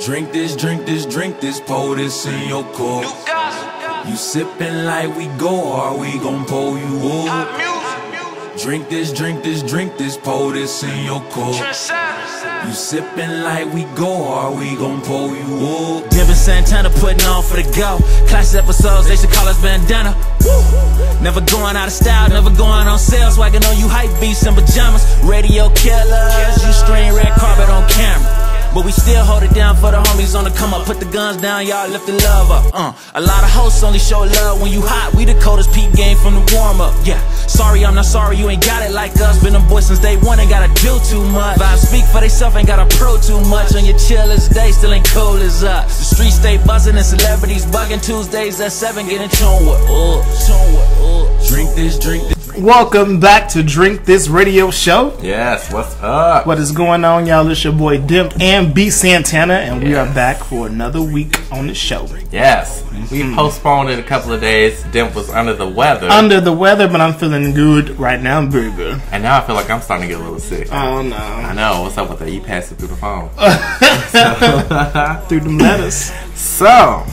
Drink this, drink this, drink this, pour this in your cup. You sippin' like we go hard, we gon' pour you up. Drink this, drink this, drink this, pour this in your cup. You sippin' like we go hard, we gon' pour you up. Giving Santana, putting on for the go. Classic episodes, they should call us bandana. Woo. Never going out of style, never going on sale. Swaggin' on you hype beasts in pajamas. Radio killers, you stream red carpet on camera. But we still hold it down for the homies on the come up. Put the guns down, y'all lift the love up. A lot of hosts only show love when you hot. We the coldest peak game from the warm up. Yeah, sorry, I'm not sorry, you ain't got it like us. Been them boys since day one, ain't gotta do too much. Vibes speak for theyself, ain't gotta pro too much. On your chillest day, still ain't cool as us. The streets stay buzzing and celebrities bugging. Tuesdays at 7, getting choned with. Drink this, drink this. Welcome back to Drink This Radio Show. Yes, what's up? What is going on, y'all? It's your boy Dum and B Santana, and we are back for another week on the show. Yes, we postponed it a couple of days. Dimp was under the weather. But I'm feeling good right now, baby. And now I feel like I'm starting to get a little sick. Oh no! I know. What's up with that? You passed it through the phone. Through them letters. So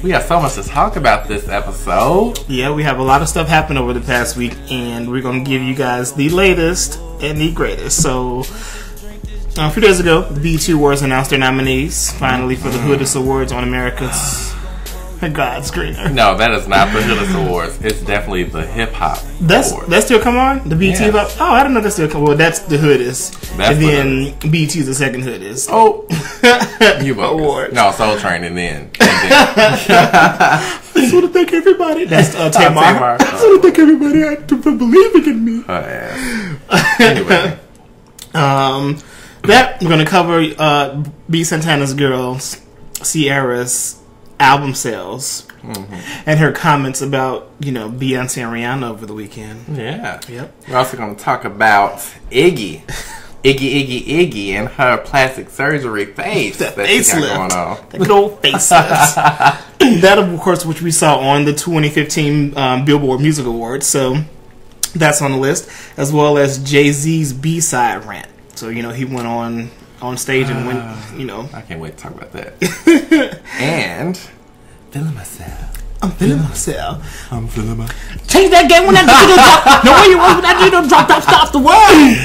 we got so much to talk about this episode. Yeah, we have a lot of stuff happened over the past week, and we're going to give you guys the latest and the greatest. So, a few days ago, the BET Awards announced their nominees, finally, for the Hoodest Awards on America's God's Greener. No, that is not the Hoodest Awards. It's definitely the Hip Hop Awards. That still come on? The BET Hip Hop? Oh, I didn't know that still come on. Well, that's the Hoodest. That's and then BET is the second Hoodest. Oh, you bogus. No, Soul Train and then. I just want to thank everybody. That's Tamar. I just want to thank everybody for believing in me. Anyway. That we're going to cover B. Santana's girls, Ciara's album sales, and her comments about, Beyonce and Rihanna over the weekend. Yeah. Yep. We're also going to talk about Iggy. Iggy and her plastic surgery face that she got going on. That good old facelift. That, of course, which we saw on the 2015 Billboard Music Awards. So that's on the list, as well as Jay-Z's B-side Rant. So, he went on stage and went, I can't wait to talk about that. And feeling myself. I'm feeling myself. I'm feeling my... Change that game when that digital drop. No way you was when that digital drop stop the world.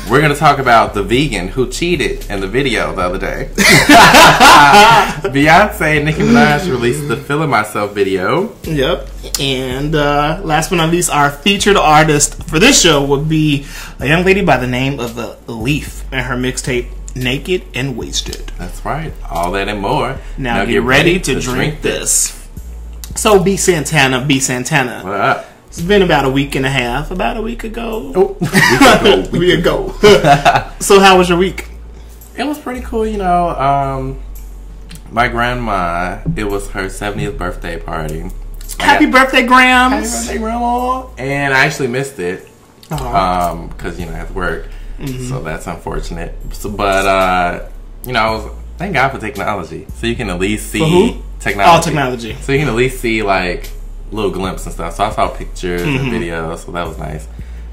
We're going to talk about the vegan who cheated in the video the other day. Beyonce and Nicki Minaj released the Feeling Myself video. Yep. And last but not least, our featured artist for this show would be a young lady by the name of Leaf and her mixtape Naked and Wasted. That's right. All that and more. Now get ready to drink this. So, B. Santana. What up? It's been about a week and a half. About a week ago. Oh, week ago. So, how was your week? It was pretty cool, my grandma, it was her 70th birthday party. Happy birthday, Grams! Happy birthday, Grandma! And I actually missed it. Because, I have to work. So, that's unfortunate. But, thank God for technology. So, you can at least see... For who? Technology. Oh, technology. So you can at least see little glimpses and stuff. So I saw pictures and videos, so that was nice.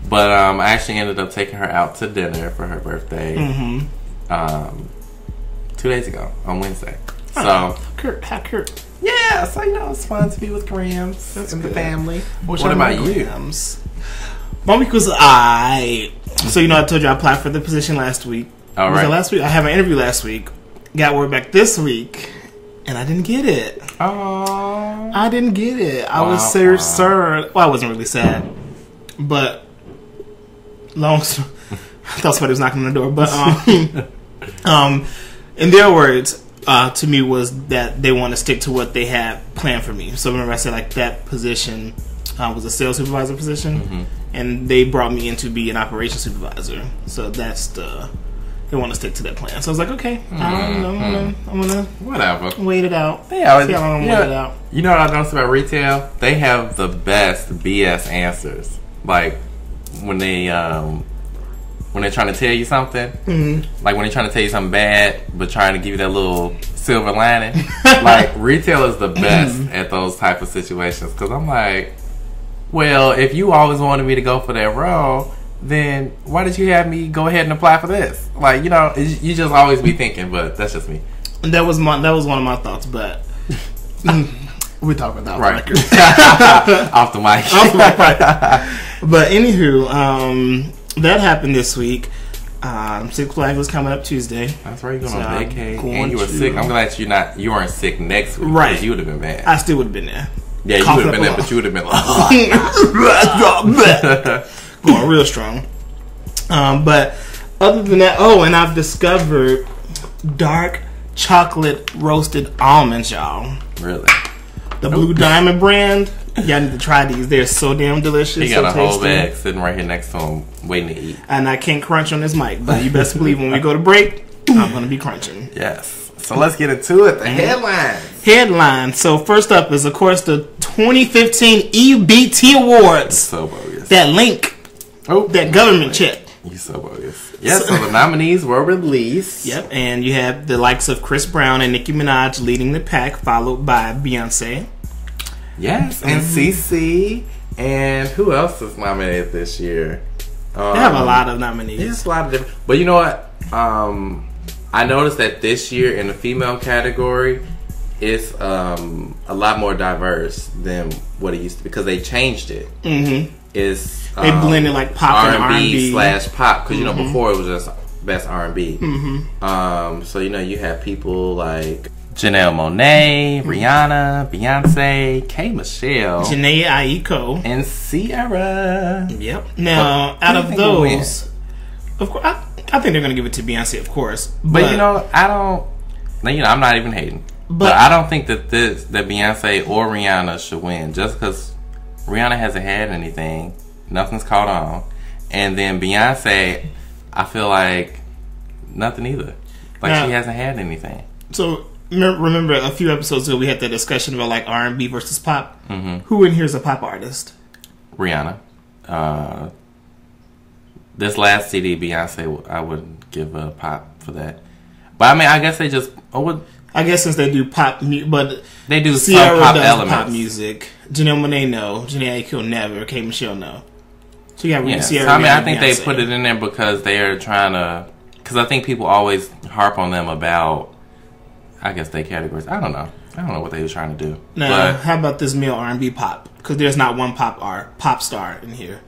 But I actually ended up taking her out to dinner for her birthday 2 days ago on Wednesday. So how Kurt? Yeah, so it's fun to be with Grams and the family. What about you? Grams? My week was I told you I applied for the position last week. All right. Was it last week? I had my interview last week. Got word back this week. And I didn't get it. Oh, I didn't get it. I was so sad. Well, I wasn't really sad, but long story. I thought somebody was knocking on the door. But in their words, to me was that they want to stick to what they had planned for me. So remember, I said that position was a sales supervisor position, and they brought me in to be an operations supervisor. So that's they want to stick to that plan. So I was like, okay, I'm gonna whatever. Wait it out. See how long I'm gonna wait it out. You know what I noticed about retail? They have the best BS answers. Like when they trying to tell you something, like when they're trying to tell you something bad, but trying to give you that little silver lining. Like retail is the best at those type of situations. Because I'm like, well, if you always wanted me to go for that role, then why did you have me go ahead and apply for this? Like, you know, you just always be thinking, but that's just me. That was one of my thoughts, but we talk about that right. record. Off the mic. But anywho, that happened this week. Six Flags was coming up Tuesday. That's right, you're going on vacay and you were sick. I'm glad you weren't sick next week. Right. You would have been bad. I still would have been there. Yeah, you would have been there, but you would have been like going real strong. But other than that, and I've discovered dark chocolate roasted almonds, y'all. Really? The Blue Diamond brand. Y'all need to try these. They're so damn delicious. He got so a whole tasty. bag sitting right here next to him, waiting to eat. And I can't crunch on this mic, but you best believe when we go to break, I'm going to be crunching. Yes. So let's get into it. The headlines. So first up is, of course, the 2015 EBT Awards. So bogus. That link. That government check. You so bogus. Yes, so the nominees were released. Yep, and you have the likes of Chris Brown and Nicki Minaj leading the pack, followed by Beyonce. Yes, and CeCe. And who else is nominated this year? They have a lot of nominees. There's a lot of different. But you know what? I noticed that this year in the female category, it's a lot more diverse than what it used to be because they changed it. Mm-hmm. It's they blended like pop and R&B / pop because you know before it was just best R&B. Mm-hmm. So you know you have people like Janelle Monáe, Rihanna, Beyonce, K. Michelle, Janae Aiko, and Ciara. Yep. Now, out of those, of course, I think they're gonna give it to Beyonce, of course. But you know, I don't. You know, I'm not even hating. But I don't think that Beyonce or Rihanna should win just because Rihanna hasn't had anything. Nothing's caught on. And then Beyonce, I feel like nothing either. Like now, she hasn't had anything. So remember a few episodes ago we had that discussion about like R&B versus pop. Mm-hmm. Who in here is a pop artist? Rihanna. This last CD, Beyonce, I wouldn't give a pop for that. But I mean, I guess they just. I guess since they do pop, but they do Ciara some pop does elements. Pop music. Janelle Monáe no. Janae Aiko never. K. Michelle no. So yeah, Ciara. So I mean, I think they put it in there because they are trying to. Because I think people always harp on them about. I guess they categories. I don't know what they were trying to do. Now, how about this male R&B pop? Because there's not one pop star in here.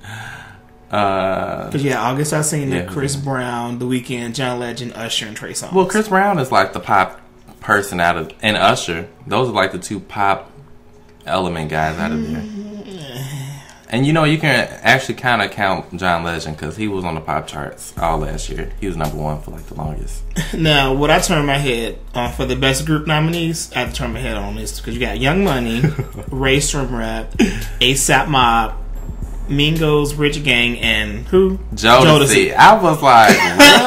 Because August Alsina, Chris Brown, The Weeknd, John Legend, Usher, and Trey Songz. Well, Chris Brown is like the pop person out of, and Usher. Those are like the two pop element guys out of there. And you know, you can actually kind of count John Legend because he was on the pop charts all last year. He was #1 for like the longest. Now, what I turn my head on for the best group nominees, I have to turn my head on this because you got Young Money, Ray Rap, ASAP Mob, Mingos, Rich Gang, and who? Jodeci. I was like,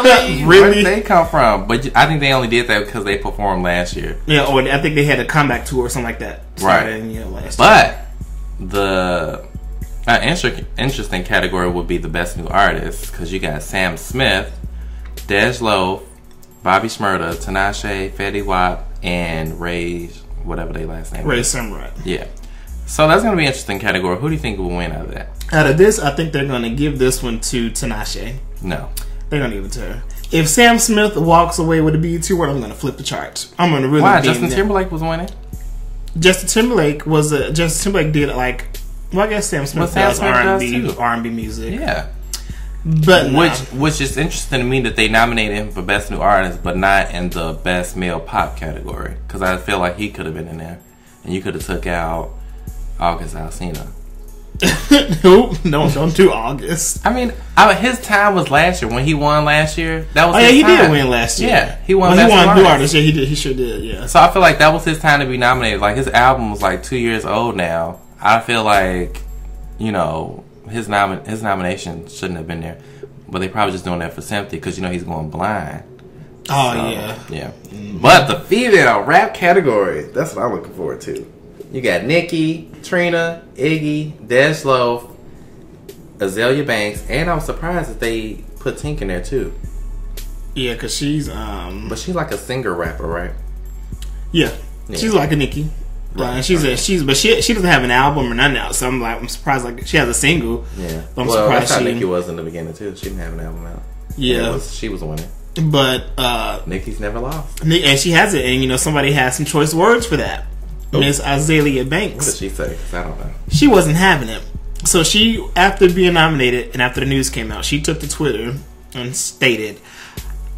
really? Where did they come from? But I think they only did that because they performed last year. Yeah, or I think they had a comeback tour or something like that. Right. Last year. The interesting category would be the best new artist because you got Sam Smith, Dej Loaf, Bobby Shmurda, Tinashe, Fetty Wap, and Ray, whatever their last name is. Ray Rap. Yeah. So that's going to be an interesting category. Who do you think will win out of that? Out of this, I think they're going to give this one to Tinashe. No. They're going to give it to her. If Sam Smith walks away with a BET award, I'm going to flip the charts. I'm going to really. Why? Justin Timberlake was winning? Justin Timberlake did like. Well, I guess Sam Smith does R&B music. Yeah. But which is interesting to me that they nominated him for best new artist, but not in the best male pop category. Because I feel like he could have been in there, and you could have took out August Alsina. Nope, no, don't do August. I mean, his time was last year when he won last year. That was he did win last year. Yeah, he won. He won new artist. Yeah, he did. He sure did. Yeah. So I feel like that was his time to be nominated. Like his album was like 2 years old now. I feel like, you know, his nomination shouldn't have been there, but they probably just doing that for sympathy because you know he's going blind. Oh so, yeah. Mm-hmm. But the female rap category, that's what I'm looking forward to. You got Nicki, Trina, Iggy, Dej Loaf, Azalea Banks, and I was surprised that they put Tink in there too. Yeah, because she's But she's like a singer rapper, right? Yeah. She's like a Nicki. And she doesn't have an album or nothing out. So I'm surprised. Like she has a single. Yeah. But I'm surprised that's how Nicki was in the beginning too. She didn't have an album out. Yeah. She was winning. But Nicki's never lost. And she has it. And somebody has some choice words for that. Miss Azalea Banks. What did she say? 'Cause I don't know. She wasn't having it. So she, after being nominated and after the news came out, she took to Twitter and stated,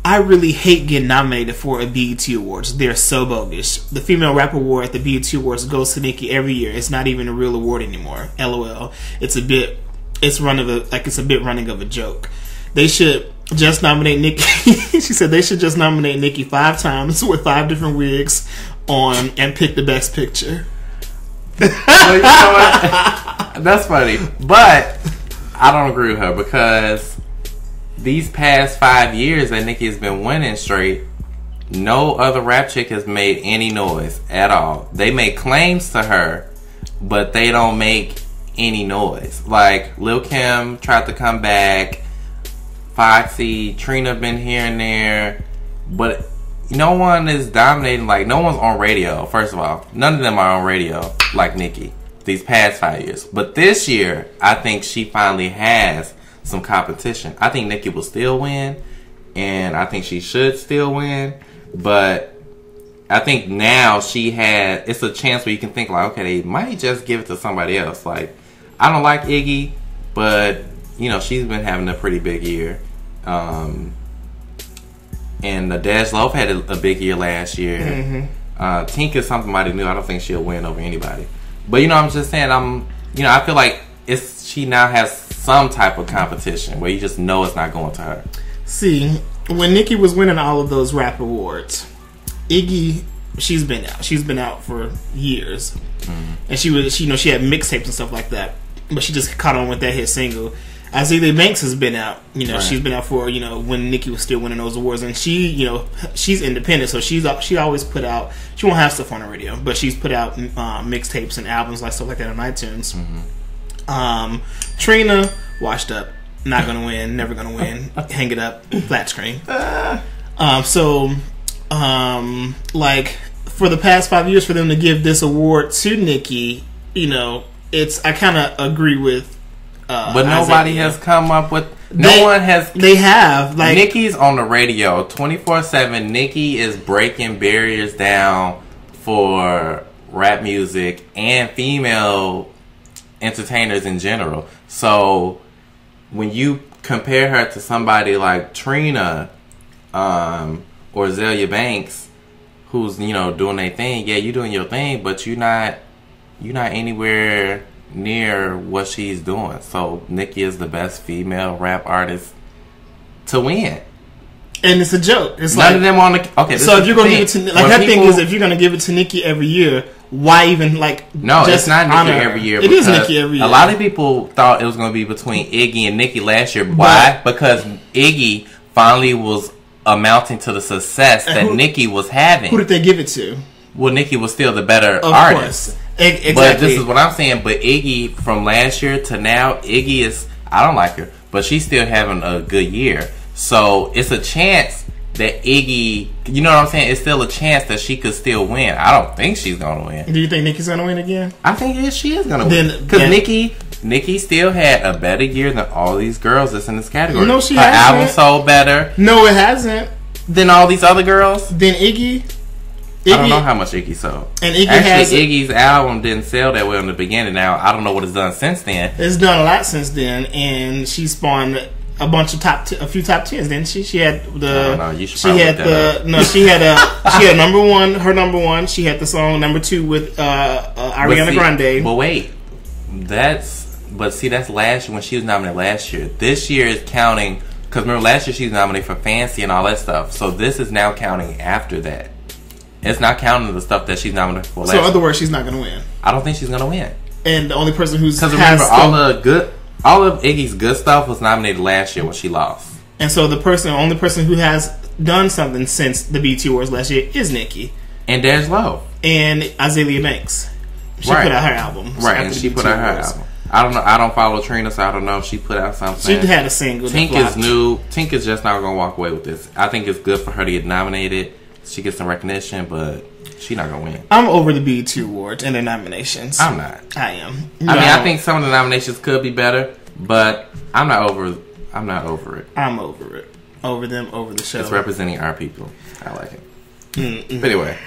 "I really hate getting nominated for a BET Awards. They're so bogus. The Female Rap Award at the BET Awards goes to Nicki every year. It's not even a real award anymore. LOL. It's a bit running of a joke. They should just nominate Nicki." She said they should just nominate Nicki 5 times with 5 different wigs on and pick the best picture. Well, you know what? That's funny, but I don't agree with her because these past 5 years that Nicki has been winning straight, no other rap chick has made any noise at all. They make claims to her, but they don't make any noise. Like Lil Kim tried to come back, Foxy, Trina been here and there, but no one is dominating. Like no one's on radio. First of all, none of them are on radio like Nicki these past 5 years. But this year, I think she finally has some competition. I think Nicki will still win, and I think she should still win. But I think now it's a chance where you can think like, okay, they might just give it to somebody else. Like I don't like Iggy, but she's been having a pretty big year. And Dowload had a big year last year. Mm-hmm. Tink is somebody new. I don't think she'll win over anybody. But I'm just saying, I feel like she now has some type of competition where you just know it's not going to her. See, when Nicki was winning all of those rap awards, Iggy, she's been out. She's been out for years, and she had mixtapes and stuff like that. But she just caught on with that hit single. Azalea Banks has been out. Right. She's been out for when Nicki was still winning those awards, and she's independent, so she always put out. She won't have stuff on the radio, but she's put out mixtapes and albums like stuff like that on iTunes. Mm-hmm. Trina washed up, not gonna win, never gonna win. Hang it up, flat screen. Like for the past 5 years, for them to give this award to Nicki, I kind of agree with. But nobody has come up with. No one has. They have. Like Nicki's on the radio 24/7. Nicki is breaking barriers down for rap music and female entertainers in general. So when you compare her to somebody like Trina or Azalea Banks, who's doing their thing, yeah, you're doing your thing, but you're not anywhere near what she's doing. So Nicki is the best female rap artist to win, and it's a joke. It's none of them on the okay. So if you're gonna give it to thing is, if you're gonna give it to Nicki every year, why even No, it's not Nicki every year. It is Nicki every year. A lot of people thought it was gonna be between Iggy and Nicki last year. Why? Because Iggy finally was amounting to the success that Nicki was having. Who did they give it to? Well, Nicki was still the better artist. Exactly. But this is what I'm saying. But Iggy, from last year to now, Iggy is, I don't like her, but she's still having a good year. So it's a chance that Iggy, you know what I'm saying? It's still a chance that she could still win. I don't think she's going to win. Do you think Nicki's going to win again? I think she is going to win. Because Nicki still had a better year than all these girls that's in this category. No, she hasn't. Her album sold better. No, it hasn't. Than all these other girls. Than Iggy. I don't know how much Iggy sold. And Iggy Iggy's album didn't sell that well in the beginning. Now I don't know what it's done since then. It's done a lot since then, and she spawned a bunch of a few top 10s. Didn't she? She had the. No, you should probably look that up. No, she had number one. Her number one. She had the song number 2 with Ariana Grande. But wait, that's last year when she was nominated last year. This year is counting because remember last year she was nominated for Fancy and all that stuff. So this is now counting after that. It's not counting the stuff that she's nominated for. So, in other words, she's not going to win. I don't think she's going to win. And the only person who's because remember all of Iggy's good stuff was nominated last year when she lost. And so the only person who has done something since the BET Awards last year is Nicki and Dowload and Azalea Banks. She put out her album, and she put out her album. I don't know. I don't follow Trina, so I don't know if she put out something. She had a single. Tink is new. Tink is just not going to walk away with this. I think it's good for her to get nominated. She gets some recognition, but She not gonna win. I'm over the BET Awards and their nominations. I'm not. I am. I mean, I think some of the nominations could be better, but I'm not over it. I'm over it. Over them, over the show. It's representing our people. I like it. But anyway,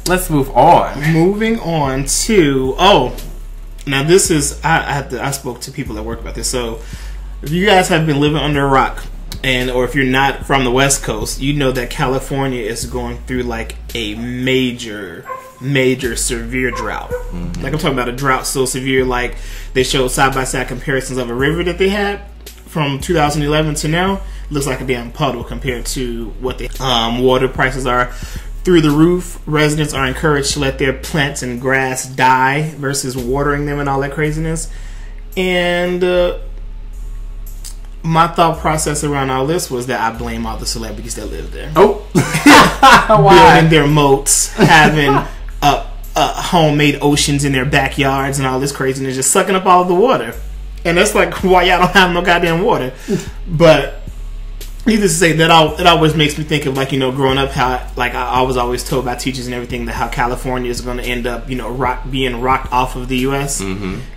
let's move on. Moving on to now this is I spoke to people at work about this. So if you guys have been living under a rock, or if you're not from the West Coast, you know that California is going through like a major severe drought. Like I'm talking about a drought so severe, like they showed side by side comparisons of a river that they had from 2011 to now. Looks like a damn puddle compared to what the water prices are through the roof. Residents are encouraged to let their plants and grass die versus watering them and all that craziness. And my thought process around all this was that I blame all the celebrities that live there. Building their moats, having homemade oceans in their backyards and all this craziness, just sucking up all of the water. And that's like why y'all don't have no goddamn water. But needless to say, that it always makes me think of, like, you know, growing up, how like I was always told by teachers and everything that how California is going to end up, you know, being rocked off of the U.S.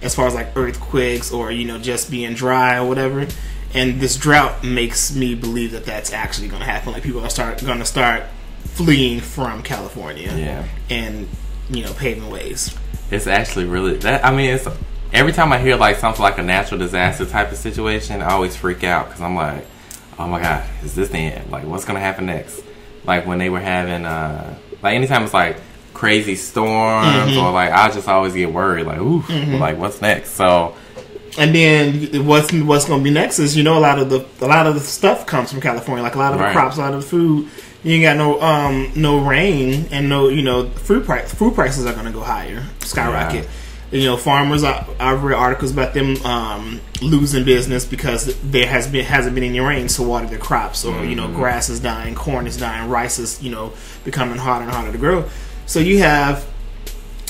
As far as like earthquakes or, you know, just being dry or whatever. And this drought makes me believe that that's actually going to happen. Like people are going to start fleeing from California, and you know, paving ways. It's actually really that. I mean, it's every time I hear like something like a natural disaster type of situation, I always freak out because I'm like, oh my god, is this the end? Like, what's gonna happen next? Like when they were having like anytime it's like crazy storms or like I just always get worried, like ooh, like what's next? So. And then what's going to be next is, you know, a lot of the stuff comes from California, like a lot of the crops, a lot of the food. You ain't got no rain, and no, you know, food prices are going to go higher, skyrocket. You know, farmers, I've read articles about them losing business because there hasn't been any rain to water their crops, or you know, grass is dying, corn is dying, rice is, you know, becoming harder and harder to grow. So you have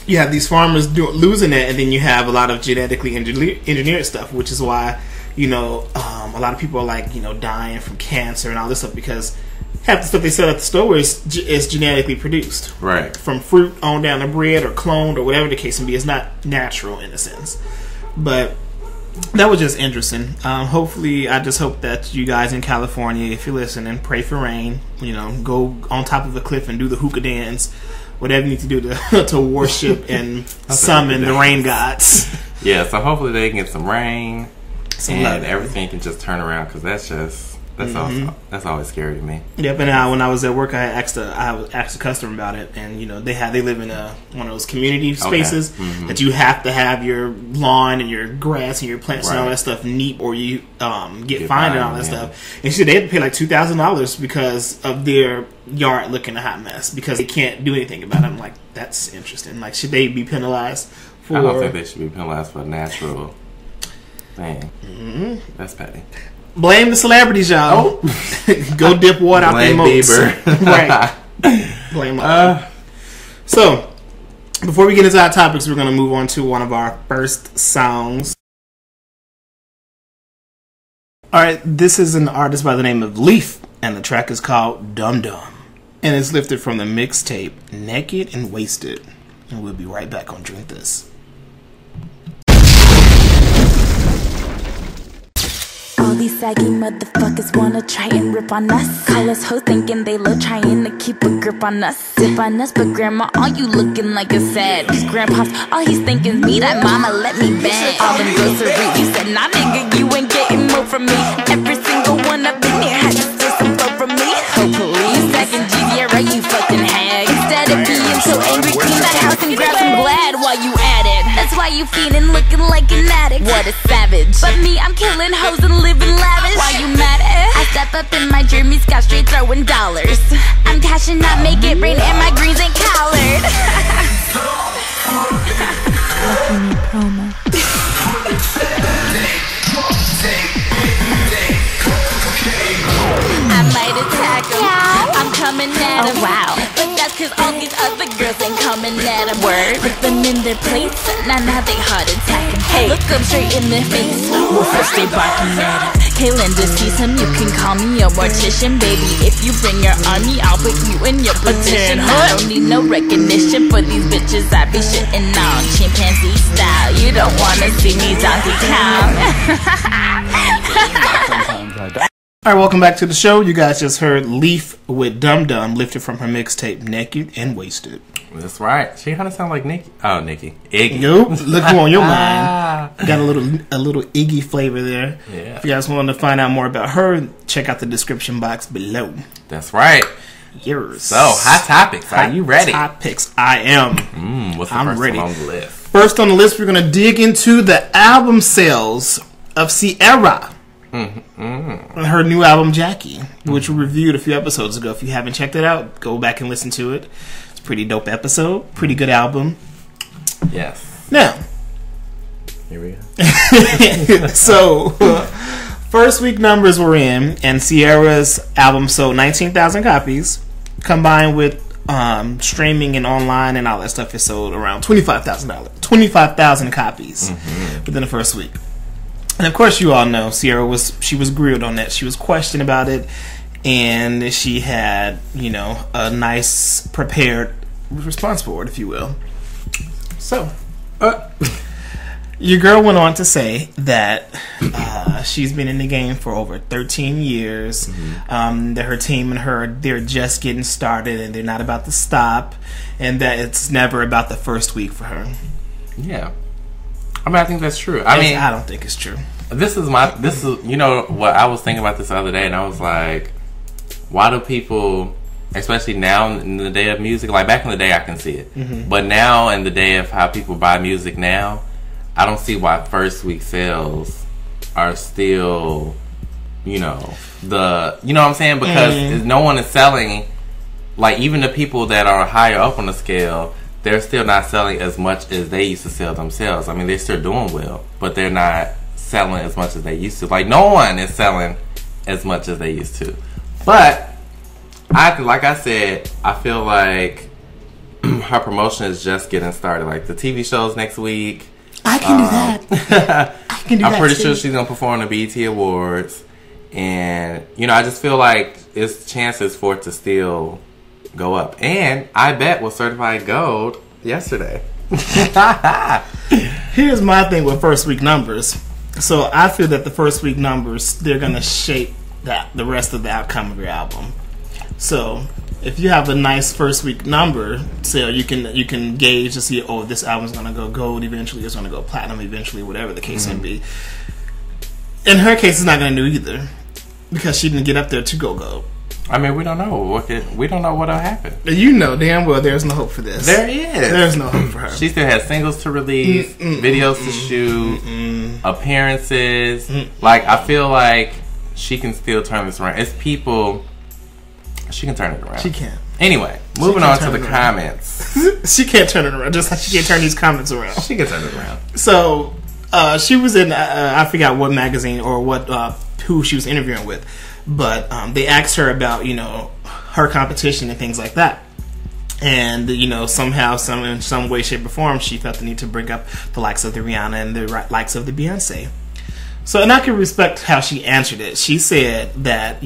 these farmers losing that, and then you have a lot of genetically engineered stuff, which is why, you know, a lot of people are like, you know, dying from cancer and all this stuff because half the stuff they sell at the store is genetically produced, right? From fruit on down to bread or cloned or whatever the case may be. It's not natural in a sense, but that was just interesting. Hopefully, I just hope that you guys in California, if you're listening, pray for rain. You know, go on top of a cliff and do the hookah dance. Whatever you need to do to worship and summon the rain gods. Yeah, so hopefully they can get some rain and everything can just turn around, because that's always scary to me. Yep, and when I was at work, I asked a customer about it, and you know they live in one of those community spaces that you have to have your lawn and your grass and your plants and all that stuff neat, or you get fined and all that stuff. And she said they had to pay like $2,000 because of their yard looking a hot mess because they can't do anything about it. I'm like, that's interesting. Like, should they be penalized for? I don't think they should be penalized for a natural thing. That's petty. Blame the celebrities, y'all. Go dip water out their moats. Right. Blame them. So, before we get into our topics, we're going to move on to one of our first songs. Alright, this is an artist by the name of Leaf, and the track is called Dum Dum. And it's lifted from the mixtape Naked and Wasted. And we'll be right back on Drink This. All these saggy motherfuckers wanna try and rip on us. Call us hoes thinking they low, trying to keep a grip on us. Sip on us, but grandma, all you looking like a sad. Cause grandpa's, all he's thinking me, that mama let me bang. All them groceries, you said, nah nigga, you ain't getting more from me. Every single one up in here had to steal some flow from me. Hopefully you stacking GVR, right, you fucking hag. Instead of being so angry, clean that house and grab some Glad while you at it. That's why you feeling looking like an addict. What a savage. But me, I'm killing hoes and living lavish. Why you mad at? I step up in my Jeremy Scott, straight throwing dollars. I'm cashing out, make it rain, and my greens ain't collared. Lucky me promo. I might attack him. Yeah. I'm coming at him. Oh, wow. But that's cause all these other girls ain't coming at him. Word. Put them in their place, now they heart attacking. Hey, look look up straight in their face. Well, first they barking at it. Kaylin sees him, you can call me a mortician, baby. If you bring your army, I'll put you in your position. I don't need no recognition for these bitches I be shitting on. Chimpanzee style, you don't wanna see me Donkey Kong. Alright, welcome back to the show. You guys just heard Leaf with Dum Dum, lifted from her mixtape Naked and Wasted. That's right. She kind of sound like Nikki. Oh, Nikki. Iggy. Nope. Look who on your mind. Got a little Iggy flavor there. Yeah. If you guys want to find out more about her, check out the description box below. That's right. Yours. So, hot topics. Are you ready? Topics. I am. What's the I'm first ready. one on the list? First on the list, we're going to dig into the album sales of Ciara. Her new album, Jackie, which we reviewed a few episodes ago. If you haven't checked it out, go back and listen to it. It's a pretty dope episode. Pretty good album. Yes. Now, here we go. So, first week numbers were in, and Ciara's album sold 19,000 copies. Combined with streaming and online and all that stuff, it sold around $25,000 copies within the first week. And of course, you all know Ciara was grilled on that. She was questioned about it, and she had, a nice prepared response for it, if you will. So, your girl went on to say that she's been in the game for over 13 years. That her team and her, they're just getting started, and they're not about to stop, and that it's never about the first week for her. Yeah. I mean, I think that's true. I don't think it's true. This is what I was thinking about this the other day, and I was like, why do people, especially now in the day of music, like back in the day I can see it, but now in the day of how people buy music now, I don't see why first week sales are still, you know what I'm saying? Because no one is selling, like even the people that are higher up on the scale, they're still not selling as much as they used to sell themselves. I mean, they're still doing well, but they're not selling as much as they used to. Like, no one is selling as much as they used to. But, like I said, I feel like her promotion is just getting started. Like, the TV show's next week. I can do that. I can do that. I'm pretty sure she's going to perform the BET Awards. And, I just feel like it's chances for it to still go up. And I bet was certified gold yesterday. Here's my thing with first week numbers. So I feel that the first week numbers, they're gonna shape the rest of the outcome of your album. So if you have a nice first week number, so you can gauge to see, oh, this album's gonna go gold eventually, it's gonna go platinum eventually, whatever the case may be. In her case, it's not gonna do either, because she didn't get up there to go gold. I mean, we don't know. We don't know what'll happen. You know damn well there's no hope for this. There is. There's no hope for her. She still has singles to release, videos to shoot, appearances. Like, I feel like she can still turn this around. It's people. She can turn it around. She can. Anyway, moving on to the comments. She can't turn it around, just like she can't turn these comments around. She can turn it around. So, she was in, I forgot what magazine or who she was interviewing with. But they asked her about, her competition and things like that. And, somehow, in some way, shape, or form, she felt the need to bring up the likes of the Rihanna and the likes of the Beyonce. So, and I can respect how she answered it. She said that,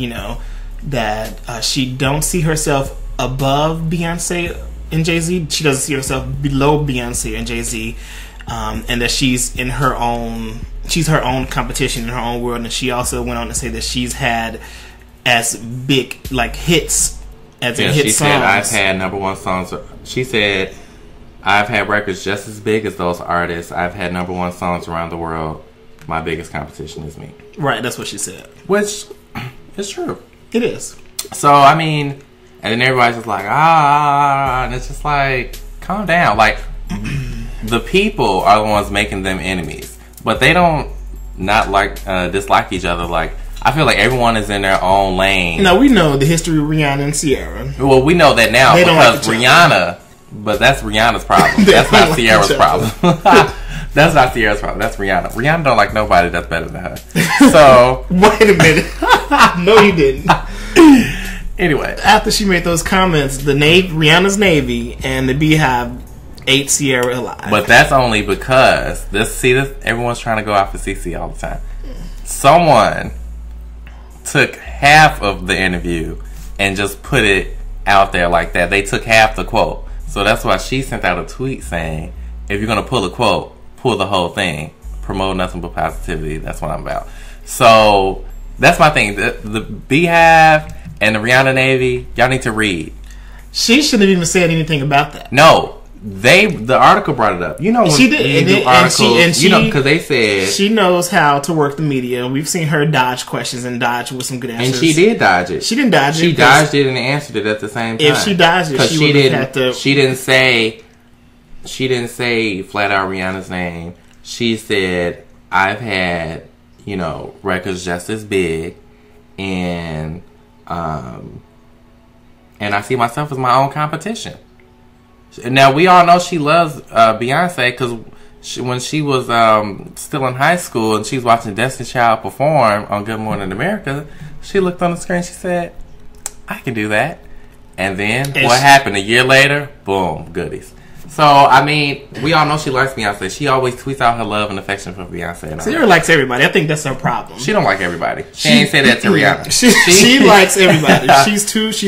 that she don't see herself above Beyonce and Jay-Z. She doesn't see herself below Beyonce and Jay-Z. And that she's in her own... She's her own competition in her own world, and she also went on to say that she's had as big hits as in hit songs. She said, I've had number one songs. She said, I've had records just as big as those artists. I've had number one songs around the world. My biggest competition is me. Right, that's what she said. Which is true. It is. So, I mean, and then everybody's just like, and it's just like, calm down. Like, the people are the ones making them enemies. But they don't dislike each other. Like, I feel like everyone is in their own lane. No, we know the history of Rihanna and Ciara. Well, we know that now because Rihanna, but that's Rihanna's problem. That's not Ciara's problem. That's not Ciara's problem. That's Rihanna. Rihanna don't like nobody that's better than her. So wait a minute. No, you didn't. Anyway, after she made those comments, Rihanna's Navy and the Beehive ate Ciara alive. But that's only because this everyone's trying to go out for CC all the time. Someone took half of the interview and just put it out there like that. They took half the quote. So that's why she sent out a tweet saying, if you're going to pull a quote, pull the whole thing. Promote nothing but positivity. That's what I'm about. So that's my thing. The Beehive and the Rihanna Navy, y'all need to read. She shouldn't have even said anything about that. No. The article brought it up. You know when she did, you do articles, you know, because they said she knows how to work the media. We've seen her dodge questions and dodge with some good answers. And she did dodge it. She didn't dodge it. She dodged it and answered it at the same time. If she dodged it, she would have had to. She didn't say flat out Rihanna's name. She said, I've had, you know, records just as big, and I see myself as my own competition. Now, we all know she loves Beyonce because when she was still in high school and she was watching Destiny's Child perform on Good Morning America, she looked on the screen and she said, I can do that. And then what happened? A year later, boom, goodies. So, I mean, we all know she likes Beyonce. She always tweets out her love and affection for Beyonce. Ciara likes everybody. I think that's her problem. She don't like everybody. She ain't say that to Rihanna. She likes everybody. She's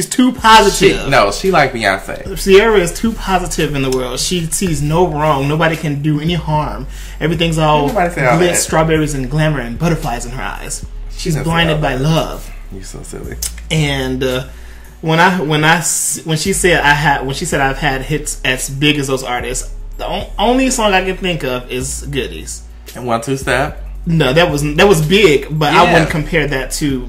too positive. She like Beyonce. Ciara is too positive in the world. She sees no wrong. Nobody can do any harm. Everything's all lit, strawberries and glamour and butterflies in her eyes. She's blinded by love. You're so silly. And when she said I've had hits as big as those artists, the only song I can think of is Goodies. And 1 2 Step. No, that was big, but I wouldn't compare that to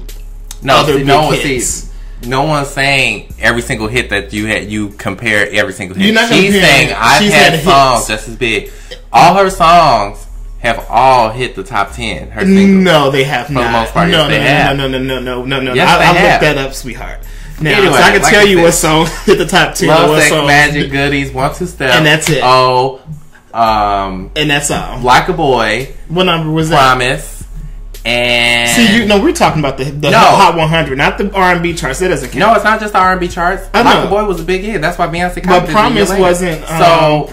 other big hits. No one's saying every single hit that you had. You compare every single hit. She's saying I've had songs just as big. All her songs have all hit the top 10. Her singles. No, they have not. For the most part, no. Yes, I looked that up, sweetheart. Now, anyway, so I can tell you what song hit the top 10. Love, Sex, Magic, Goodies, 1 2 Step, and that's it. And that's all. Like a Boy. What number was that? Promise. And see, we're talking about the Hot 100, not the R&B charts. That doesn't count. No, it's not just the R&B charts. Like a Boy was a big hit. That's why Beyonce copied it. But Promise wasn't. And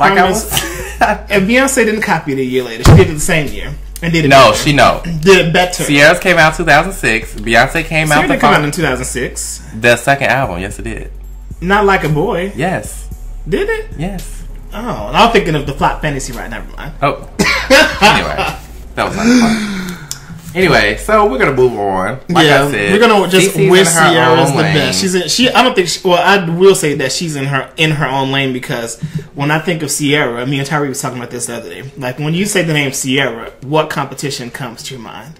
Beyonce didn't copy it a year later. She did it the same year. And did it better. Did it better. Ciara's came out in 2006. Beyonce came out. Ciara didn't come out in 2006. The second album, yes, it did. Not Like a Boy. Yes. Did it? Yes. Oh, I'm thinking of the Flop Fantasy right. Never mind. Oh. Anyway, that was not fun. Anyway, so we're gonna move on. Like I said, we're gonna just wish Ciara's the best. I don't think. I will say that she's in her own lane, because when I think of Ciara, me and Tyree was talking about this the other day. Like, when you say the name Ciara, what competition comes to your mind?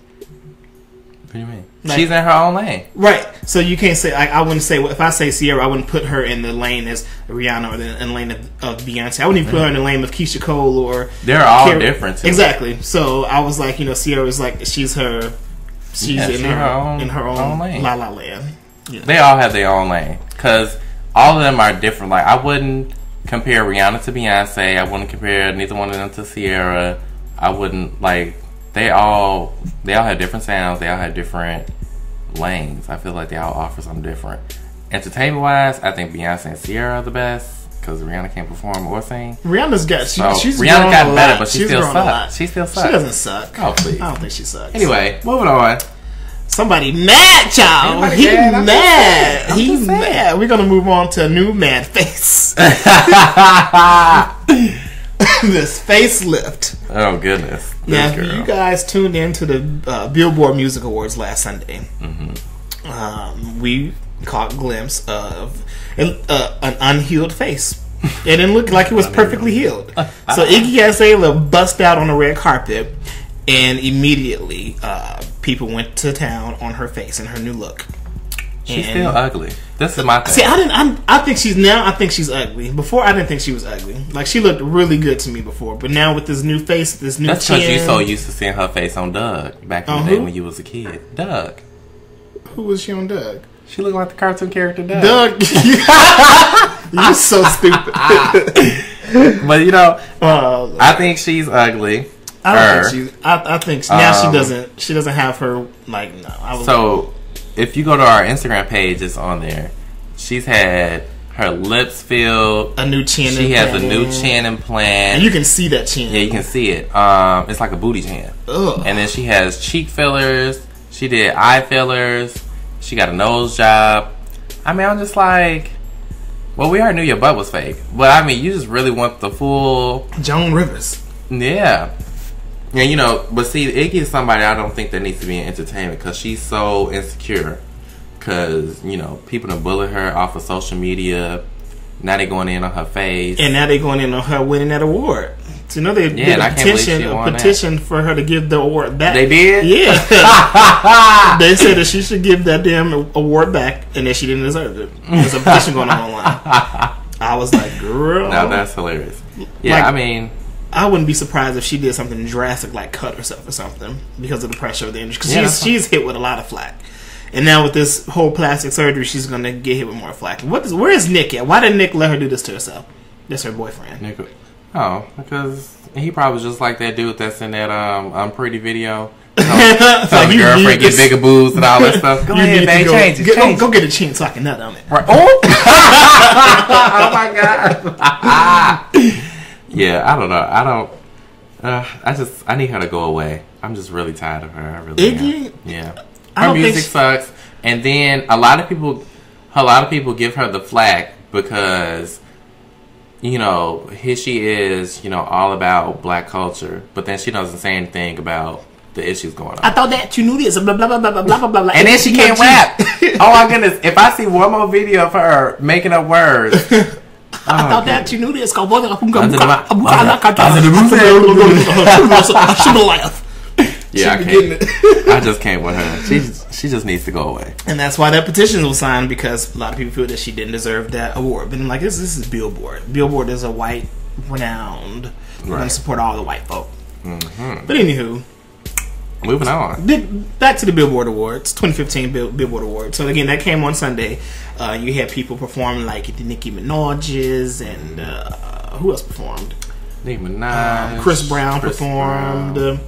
What do you mean? Like, she's in her own lane, right? So you can't say. I wouldn't say, if I say Ciara, I wouldn't put her in the lane as Rihanna or in the lane of Beyonce. I wouldn't even put her in the lane of Keisha Cole or. They're all different. Too. Exactly. So I was like, Ciara's like she's in her own lane. La La Land. Yeah. They all have their own lane, because all of them are different. Like, I wouldn't compare Rihanna to Beyonce. I wouldn't compare neither one of them to Ciara. I wouldn't like. They all have different sounds. They all have different lanes. I feel like they all offer something different. Entertainment wise, I think Beyonce and Ciara are the best, because Rihanna can't perform or sing. Rihanna's got she's Rihanna got better, but she still sucks. She still sucks. She doesn't suck. Oh, please. I don't think she sucks. Anyway, moving on. Somebody mad, y'all. He mad. He mad. We're gonna move on to a new mad face. This facelift. Oh goodness! Now, you guys tuned in to the Billboard Music Awards last Sunday. Mm-hmm. We caught a glimpse of an unhealed face. It didn't look like it was perfectly healed. So Iggy Azalea bust out on the red carpet, and immediately people went to town on her face and her new look. She's still ugly. This is my thing. See, I think she's ugly. Before, I didn't think she was ugly. Like, she looked really good to me before, but now with this new face, this new That's chin. because you so used to seeing her face on Doug back in the day when you was a kid. Doug. Who was she on Doug? She looked like the cartoon character Doug. Doug. You're so stupid. But I think she's ugly. I think now she doesn't. She doesn't have her if you go to our Instagram page, it's on there. She's had Her lips filled. A new chin. She has a new chin implant. And you can see that chin. Yeah, you can see it. It's like a booty chin. Ugh. And then she has cheek fillers. She did eye fillers. She got a nose job. I mean, I'm just like, well, we already knew your butt was fake. But I mean, you just really want the full Joan Rivers. Yeah. Yeah, you know, but see, Iggy is somebody I don't think that needs to be in entertainment because she's so insecure. Because, you know, people done bully her off of social media. Now they going in on her face. And now they going in on her winning that award. So, you know, they did a petition for her to give the award back. They did? Yeah. They said that she should give that damn award back and that she didn't deserve it. There's a petition going on online. I was like, girl. No, that's hilarious. Yeah, like, I mean, I wouldn't be surprised if she did something drastic like cut herself or something because of the pressure of the industry. Because she's hit with a lot of flack. And now with this whole plastic surgery, she's going to get hit with more flack. Where is Nick at? Why did Nick let her do this to herself? That's her boyfriend. Nick, because he probably was just like that dude that's in that Pretty video. Tell the girlfriend get bigger boobs and all that stuff. Go ahead, babe, change it. Go get a chin so I can nut on it. Right. Oh! Oh my God. Yeah, I don't know. I need her to go away. I'm just really tired of her. I really am. Yeah. Her music sucks, and then a lot of people give her the flack because, you know, here she is, you know, all about black culture, but then she doesn't say anything about the issues going on. I thought that you knew this, blah blah blah blah blah blah blah. And then she can't rap. Oh my goodness! If I see one more video of her making up words. I thought that you knew this. Yeah, I can't. I just can't with her. She just needs to go away. And that's why that petition was signed, because a lot of people feel that she didn't deserve that award. But I'm like, this is Billboard. Billboard is a white, renowned. We're going to support all the white folk. Mm-hmm. But anywho, moving on. Back to the Billboard Awards, 2015 Billboard Awards. So again, that came on Sunday. You had people perform like the Nicki Minaj's and who else performed? Nicki Minaj. Chris Brown performed.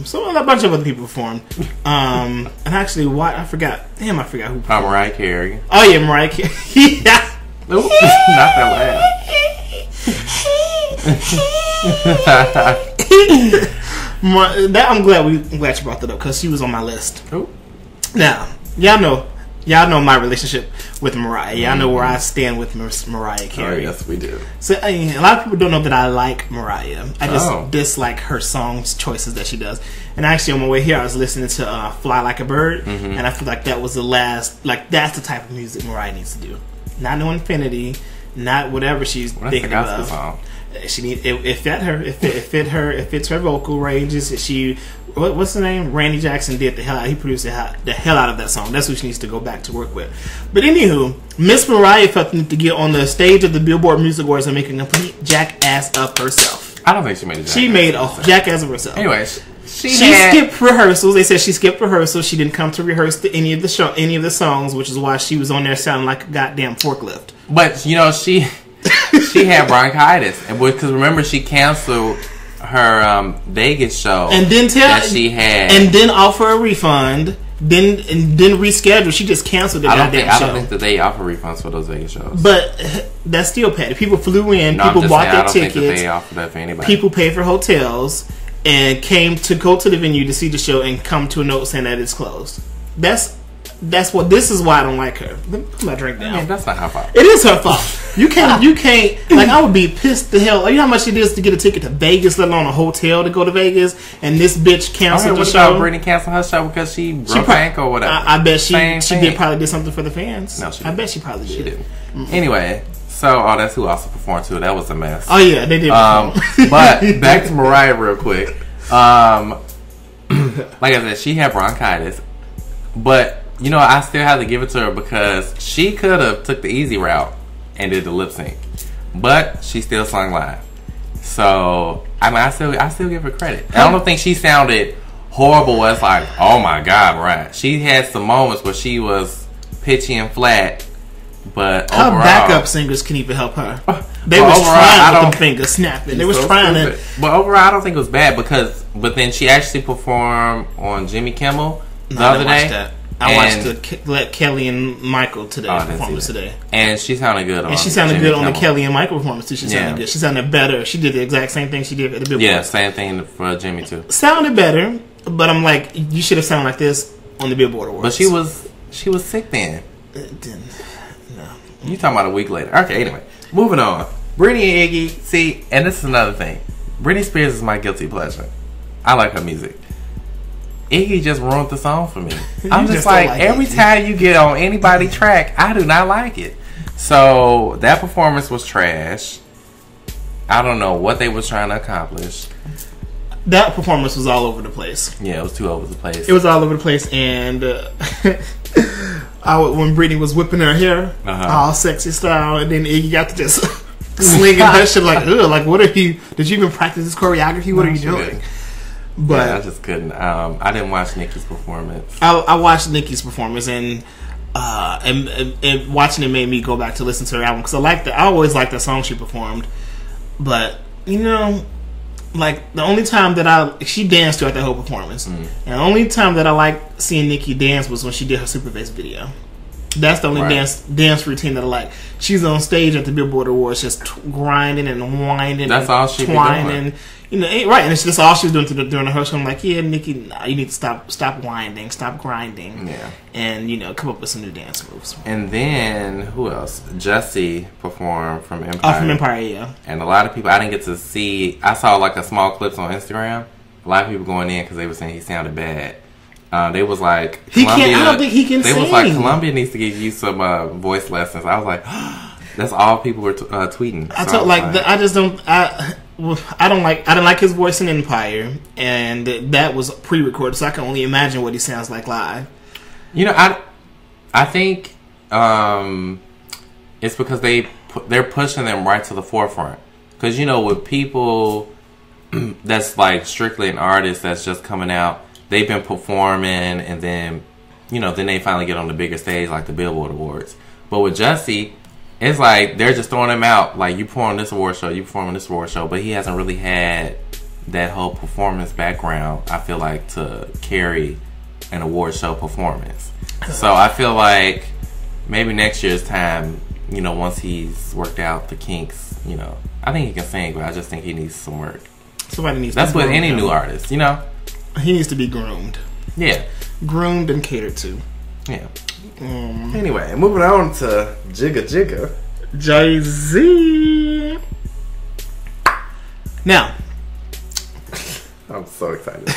So a bunch of other people performed. And actually, I forgot who performed. Mariah Carey. Oh yeah, Mariah Carey. Yeah. Ooh, not that loud. I'm glad you brought that up because she was on my list. Ooh. Now, y'all know my relationship with Mariah. Y'all know where I stand with Mariah Carey. Oh, yes, we do. So a lot of people don't know that I like Mariah. I just dislike her songs choices that she does. And actually, on my way here, I was listening to "Fly Like a Bird," and I feel like that was the last. Like that's the type of music Mariah needs to do. Not No Infinity, not whatever she's thinking of. Song. She need it fit her. It fits her vocal ranges. What's the name? Randy Jackson did the hell out. He produced the hell out of that song. That's who she needs to go back to work with. But anywho, Miss Mariah felt the need to get on the stage of the Billboard Music Awards and make a complete jackass of herself. I don't think she made a jackass. She made a jackass of herself. Anyways, she skipped rehearsals. They said she skipped rehearsals. She didn't come to rehearse any of the songs, which is why she was on there sounding like a goddamn forklift. But you know she had bronchitis, and because remember she canceled her Vegas show and then that she had, and then offer a refund, then reschedule. She just canceled the goddamn show. I don't think that they offer refunds for those Vegas shows. But that's still petty. People flew in, people bought their tickets. Think that they offer that for anybody. People paid for hotels and came to go to the venue to see the show and come to a note saying that it's closed. This is why I don't like her. Put my drink down. I mean, that's not her fault. It is her fault. You can't, like, I would be pissed the hell. You know how much it is to get a ticket to Vegas, let alone a hotel to go to Vegas, and this bitch canceled the show. Brittany canceled her show because she broke her ankle or whatever. I bet she probably did something for the fans. No, she didn't. I bet she probably did. She didn't. Anyway, so, that's who also performed too. That was a mess. Oh, yeah, they did But back to Mariah real quick. Like I said, she had bronchitis, but you know, I still have to give it to her because she could have took the easy route and did the lip sync, but she still sung live. So I mean, I still give her credit. I don't think she sounded horrible. As like, oh my God, right? She had some moments where she was pitchy and flat, but her overall, backup singers can even help her. They was trying with them fingers snapping. They was trying it. But overall, I don't think it was bad but then she actually performed on Jimmy Kimmel the other day. I watched Kelly and Michael today performance today, and she sounded good. And she sounded good on the Kelly and Michael performance too. She sounded good. She sounded better. She did the exact same thing she did at the Billboard. Yeah, same thing for Jimmy too. Sounded better, but I'm like, you should have sounded like this on the Billboard Awards. But she was sick then. No, you talking about a week later? Okay, anyway, moving on. Britney and Iggy. See, and this is another thing. Britney Spears is my guilty pleasure. I like her music. Iggy just ruined the song for me. I'm just like every time you get on anybody track, I do not like it. So that performance was trash. I don't know what they was trying to accomplish. That performance was all over the place. Yeah, it was too over the place. It was all over the place, and when Britney was whipping her hair, all sexy style, and then Iggy got to just slinging her shit like, ugh, like what are you? Did you even practice this choreography? What are you doing? But yeah, I just couldn't. I didn't watch Nicki's performance. I watched Nicki's performance, and watching it made me go back to listen to her album because I always liked the song she performed. But you know, like the only time that she danced throughout that whole performance, and the only time that I liked seeing Nicki dance was when she did her Superface video. That's the only dance routine that I like. She's on stage at the Billboard Awards, just grinding and winding. That's all she be doing. You know, right? And it's just all she was doing during the show. I'm like, yeah, Nicki, nah, you need to stop winding, stop grinding, and you know, come up with some new dance moves. And then who else? Jessie performed from Empire. From Empire, yeah. And a lot of people I didn't get to see. I saw like a small clips on Instagram. A lot of people going in because they were saying he sounded bad. They was like, he can't. I don't think he can sing. They was like, Columbia needs to give you some voice lessons. I was like, that's all people were tweeting. I told I just don't. I didn't like his voice in Empire, and that was pre-recorded, so I can only imagine what he sounds like live. You know, I think it's because they're pushing them right to the forefront. Because you know, with people that's like strictly an artist that's just coming out. They've been performing, and then, you know, then they finally get on the bigger stage like the Billboard Awards. But with Jussie, it's like they're just throwing him out. Like, you perform this award show, you perform this award show. But he hasn't really had that whole performance background, I feel like, to carry an award show performance. So I feel like maybe next year's time, you know, once he's worked out the kinks, you know, I think he can sing, but I just think he needs some work. Somebody needs. That's with any new artist, you know. He needs to be groomed. Yeah. Groomed and catered to. Yeah. Anyway, moving on to Jigga. Jay-Z. Now. I'm so excited.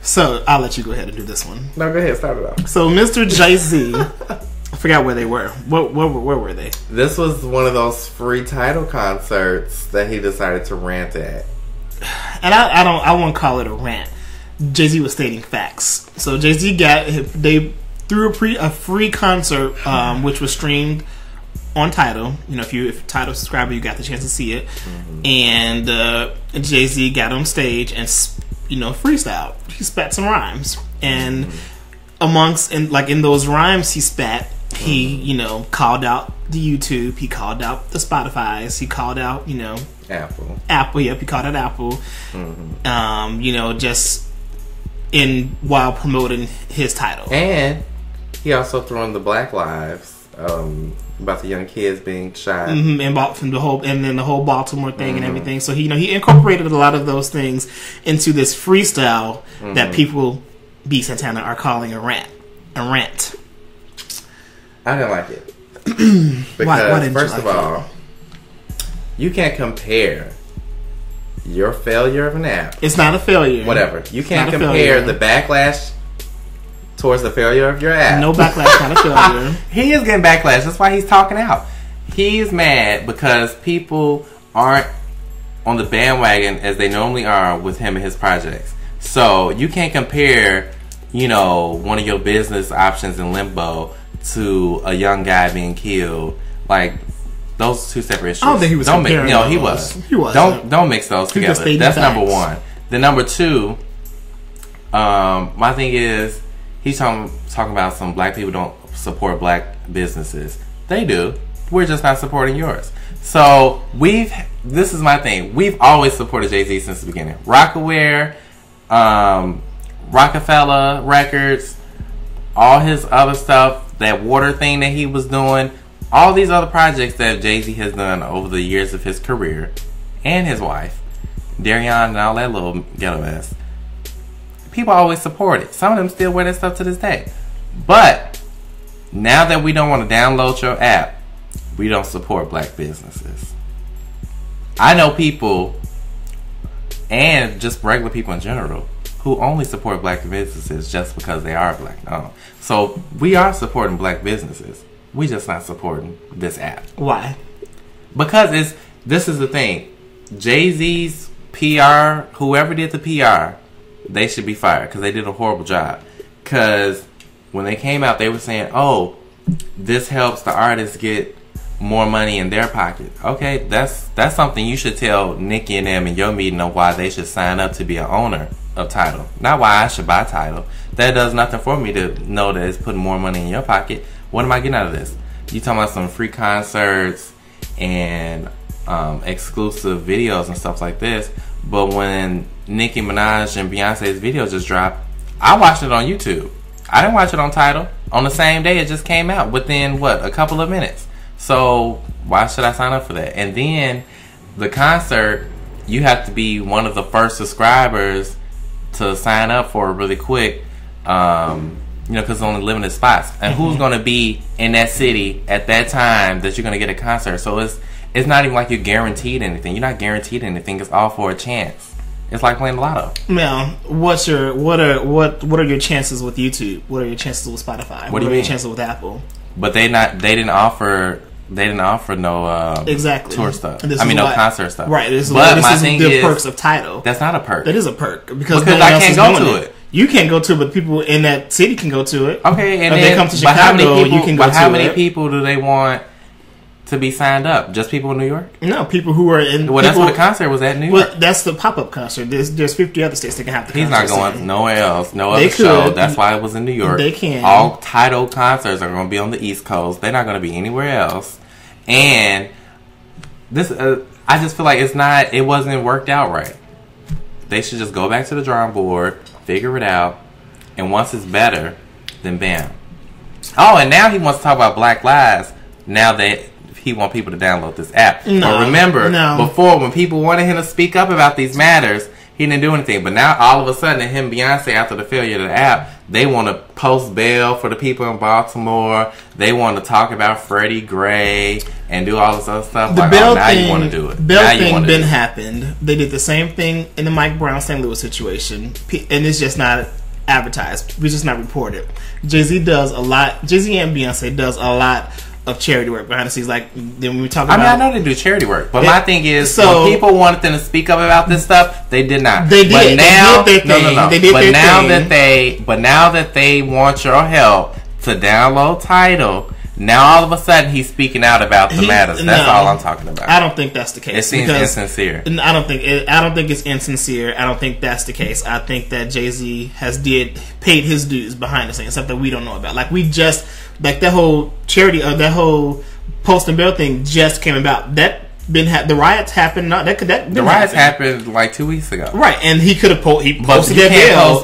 So, I'll let you go ahead and do this one. No, go ahead. Start it off. So, Mr. Jay-Z. I forgot where they were. Where were they? This was one of those free Tidal concerts that he decided to rant at. And I won't call it a rant. Jay-Z was stating facts. So Jay-Z they threw a free concert, which was streamed on Tidal. You know, if you're a Tidal subscriber, you got the chance to see it. And Jay-Z got on stage and, you know, freestyle. He spat some rhymes, and in those rhymes he spat, he you know called out the YouTube, he called out the Spotify's, he called out Apple. Yep, he called out Apple. You know, just while promoting his title. And he also threw in the Black Lives about the young kids being shot, and then the whole Baltimore thing and everything. So he incorporated a lot of those things into this freestyle that people, B. Santana, are calling a rant. I didn't like it because why first of all, you can't compare your failure of an app. It's not a failure. Whatever. You can't compare the backlash towards the failure of your app. No backlash, not a failure. He is getting backlash. That's why he's talking out. He's mad because people aren't on the bandwagon as they normally are with him and his projects. So you can't compare, you know, one of your business options in limbo to a young guy being killed. Like, those two separate issues. I don't think he was comparing those. He was. He was. Don't mix those together. That's number one. Then number two, my thing is, he's talking about some black people don't support black businesses. They do. We're just not supporting yours. So this is my thing. We've always supported Jay-Z since the beginning. Rockaware, Rockefeller Records, all his other stuff, that water thing that he was doing, all these other projects that Jay-Z has done over the years of his career, and his wife, Darion, and all that little ghetto ass, people always support it. Some of them still wear that stuff to this day. But now that we don't want to download your app, we don't support black businesses. I know people, and just regular people in general, who only support black businesses just because they are black owned. So we are supporting black businesses. We just not supporting this app. Why? Because this is the thing. Jay-Z's PR, whoever did the PR, they should be fired because they did a horrible job. Because when they came out, they were saying, oh, this helps the artists get more money in their pocket. Okay, that's something you should tell Nicki and them in your meeting of why they should sign up to be an owner of Tidal. Not why I should buy Tidal. That does nothing for me to know that it's putting more money in your pocket. What am I getting out of this? You talking about some free concerts and exclusive videos and stuff like this. But when Nicki Minaj and Beyonce's video just dropped, I watched it on YouTube. I didn't watch it on Tidal. On the same day it just came out, within a couple of minutes. So why should I sign up for that? And then the concert, you have to be one of the first subscribers to sign up for really quick. Because it's only limited spots. And who's going to be in that city at that time that you're going to get a concert? So it's not even like you're guaranteed anything. You're not guaranteed anything. It's all for a chance. It's like playing the lotto. Now, what are your chances with YouTube? What are your chances with Spotify? What are your chances with Apple? But they didn't offer no exactly tour stuff. No concert stuff. Right. This is the perks of Tidal. That's not a perk. That is a perk because no I can't go to it. You can't go to it, but people in that city can go to it. Okay, and if then, they come to Chicago, you can go to it. But how many people do they want to be signed up? Just people in New York? No, people who are in... Well, that's where the concert was at, New York. Well, that's the pop-up concert. There's 50 other states that can have the concert. He's not going nowhere else. No other show. That's why it was in New York. They can. All Tidal concerts are going to be on the East Coast. They're not going to be anywhere else. And this... I just feel like it wasn't worked out right. They should just go back to the drawing board, figure it out, and once it's better, then bam. Oh, and now he wants to talk about Black Lives. Now that he wants people to download this app. But remember, before when people wanted him to speak up about these matters, he didn't do anything. But now all of a sudden, him and Beyonce, after the failure of the app, they want to post bail for the people in Baltimore. They want to talk about Freddie Gray and do all this other stuff. The bail thing, you want to do it. Bail thing been happened. They did the same thing in the Mike Brown St. Louis situation, and it's just not advertised. It's just not reported. Jay-Z does a lot. Jay-Z and Beyonce does a lot of charity work behind the scenes. Like then when we talk about, I know they do charity work, but my thing is, when people wanted them to speak up about this stuff, they did not. They did. But now, they did their thing. No. They did but their now thing. that they want your help to download Tidal, now all of a sudden he's speaking out about the matters. That's all I'm talking about. I don't think that's the case. It seems insincere. I don't think it's insincere. I don't think that's the case. I think that Jay-Z has paid his dues behind the scenes, stuff that we don't know about. Like that whole charity, that whole post and bail thing just came about. The riots happened. The riots happened like 2 weeks ago, right? And he could have posted post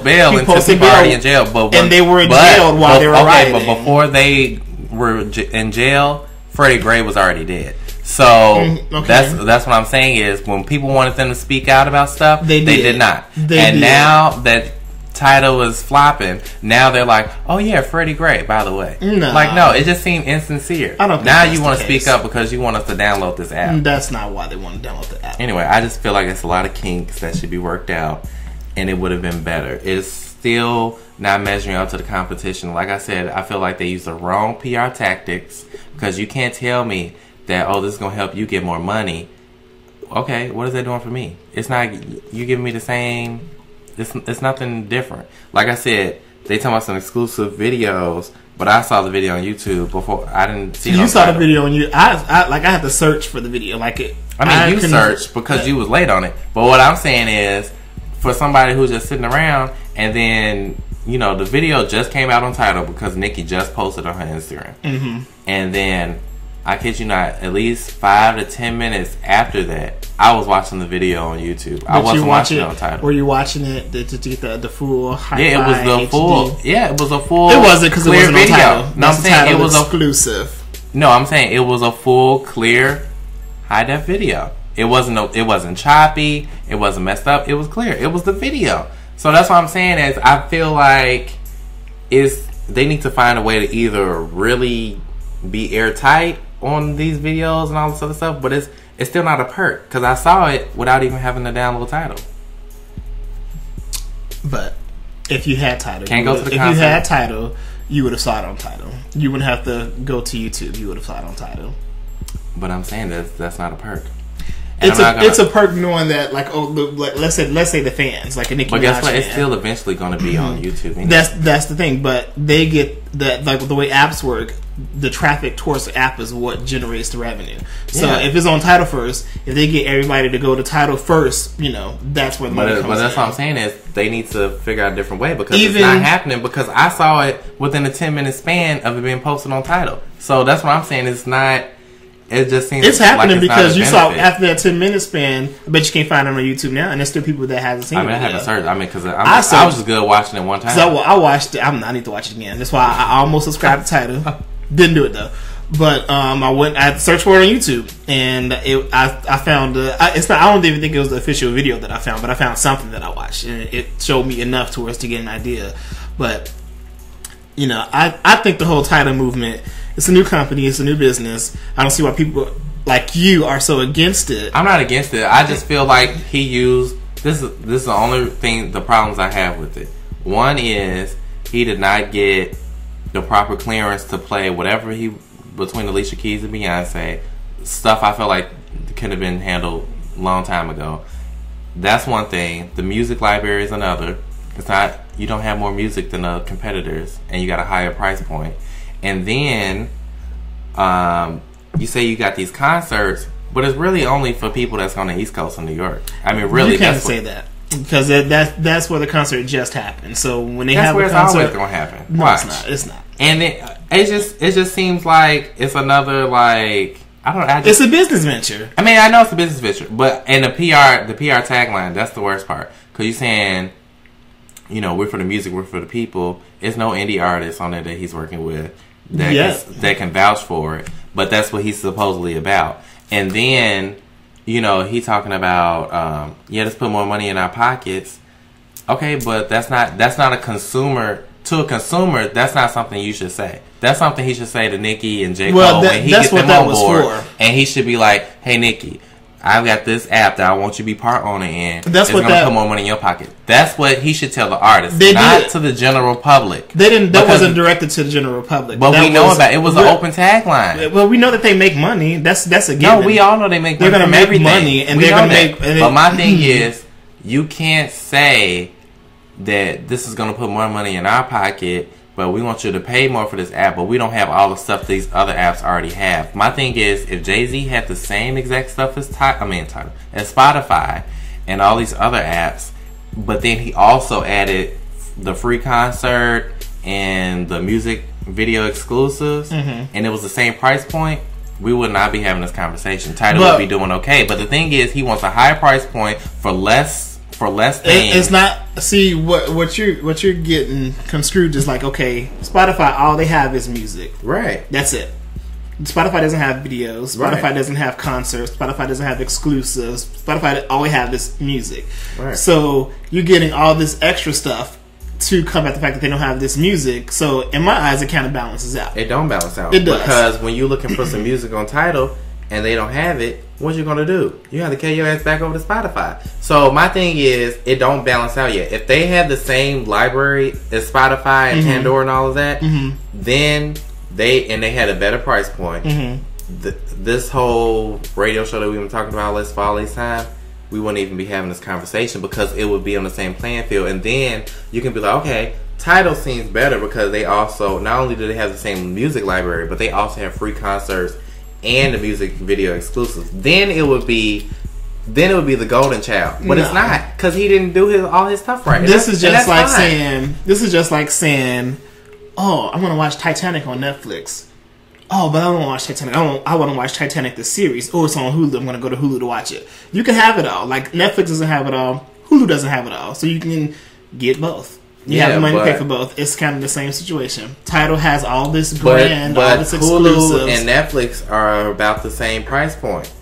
bail until people are in jail. And they were in jail while they were rioting. But before they were in jail, Freddie Gray was already dead. So that's what I'm saying is when people wanted them to speak out about stuff, they did not. Now that Tidal is flopping, now they're like, oh yeah, Freddie Gray, by the way. No, it just seemed insincere. I don't think now you want to speak up because you want us to download this app. That's not why they want to download the app. Anyway, I just feel like it's a lot of kinks that should be worked out, and it would have been better. It's still not measuring up to the competition. Like I said, I feel like they use the wrong PR tactics because you can't tell me that, this is going to help you get more money. Okay, what is that doing for me? It's not, you giving me the same, it's nothing different. Like I said, they talking about some exclusive videos, but I saw the video on YouTube before. I didn't see it. You saw the video on YouTube. I had to search for the video. You searched because you was late on it. But what I'm saying is, for somebody who's just sitting around, and then the video just came out on Tidal because Nicki just posted on her Instagram, and then I kid you not, at least 5 to 10 minutes after that, I was watching the video on YouTube. I wasn't watching it on Tidal. Were you watching it to get the full hi-fi Yeah, it was the HD? full. Yeah, it was a full. It wasn't because it wasn't video. on Tidal. No, I'm saying it was exclusive. No, I'm saying it was a full, clear, high def video. It wasn't choppy. It wasn't messed up. It was clear. It was the video. So that's what I'm saying is I feel like they need to find a way to either really be airtight on these videos and all this other stuff, but it's still not a perk because I saw it without even having to download Tidal. But if you had Tidal, Can't go to the if concert. you had Tidal, you would have saw it on Tidal. You wouldn't have to go to YouTube. You would have saw it on Tidal. But I'm saying that's not a perk. And It's a perk knowing that, like, let's say the fans, like a Nicki Minaj. But guess what? fan. It's still eventually going to be on YouTube. Anyway. That's the thing. But they get that, like, the way apps work, the traffic towards the app is what generates the revenue. So if it's on Tidal first, if they get everybody to go to Tidal first, that's where the money comes in. But that's what I'm saying is they need to figure out a different way because it's not happening. Because I saw it within a 10-minute span of it being posted on Tidal. So that's what I'm saying. It's not. It just seems it's happening like it's because not a you saw benefit. after that 10-minute span. I bet you can't find it on YouTube now, and there's still people that haven't seen it. I had to search. Because I was just good watching it one time. So I watched it. I need to watch it again. That's why I almost subscribed to Tidal. Didn't do it though. But I searched for it on YouTube, and I found it's not. I don't even think it was the official video that I found, but I found something that I watched, and it showed me enough towards to get an idea. But I think the whole Tidal movement. It's a new company. It's a new business. I don't see why people like you are so against it. I'm not against it. I just feel like he used this is the only thing. The problems I have with it. One is he did not get the proper clearance to play whatever between Alicia Keys and Beyonce stuff. I feel like could have been handled a long time ago. That's one thing. The music library is another. It's not. You don't have more music than the competitors, and you got a higher price point. And then you say you got these concerts, but it's really only for people that's on the East Coast in New York. I mean, really, you can't say that because that's where the concert just happened. So when they have a concert, that's always gonna happen. No, Watch. it's not. And it just seems like it's another like I don't know. It's a business venture. I mean, I know it's a business venture, but and the PR tagline, that's the worst part because you're saying, we're for the music, we're for the people. There's no indie artists on there that he's working with that can vouch for it, but that's what he's supposedly about. And then, he talking about, let's put more money in our pockets. Okay, but that's not a consumer. To a consumer, that's not something you should say. That's something he should say to Nicki and J. Cole when he gets them on board. And he should be like, hey, Nicki, I've got this app that I want you to be part owner in. It's going to put more money in your pocket. That's what he should tell the artist, not to the general public. That wasn't directed to the general public. But we know about it. It was an open tagline. Well, we know that they make money. That's a given. No, we all know they make money. They're going to make money, and they're going to make. But my thing is, you can't say that this is going to put more money in our pocket, but we want you to pay more for this app, but we don't have all the stuff these other apps already have. My thing is, if Jay-Z had the same exact stuff as Tidal, as Spotify and all these other apps, but then he also added the free concert and the music video exclusives, and it was the same price point, we would not be having this conversation. Tidal would be doing okay. But the thing is, he wants a higher price point for less things. It's not. See what you're getting construed is like, okay, Spotify, all they have is music. Right. That's it. Spotify doesn't have videos. Spotify doesn't have concerts. Spotify doesn't have exclusives. Spotify, all we have is music. Right. So you're getting all this extra stuff to combat the fact that they don't have this music. So in my eyes, it kind of balances out. It don't balance out. It does. Because when you're looking for some music on Tidal and they don't have it, what you gonna do? You have to carry your ass back over to Spotify. So my thing is, it don't balance out yet. If they had the same library as Spotify and Pandora and all of that, then they had a better price point. This whole radio show that we've been talking about, Let's Fall This Time, we wouldn't even be having this conversation because it would be on the same playing field. And then you can be like, okay, Tidal seems better because they also, not only do they have the same music library, but they also have free concerts and the music video exclusives. Then it would be the golden child, but it's not because he didn't do all his stuff right. This is just like saying, oh, I want to watch Titanic on Netflix. oh, but I don't want to watch Titanic. I want to watch Titanic the series. Oh, it's on Hulu. I'm going to go to Hulu to watch it. You can have it all. Like Netflix doesn't have it all. Hulu doesn't have it all. So you can get both. You have the money to pay for both. It's kind of the same situation. Tidal has all this brand, all this exclusives. Hulu and Netflix are about the same price point.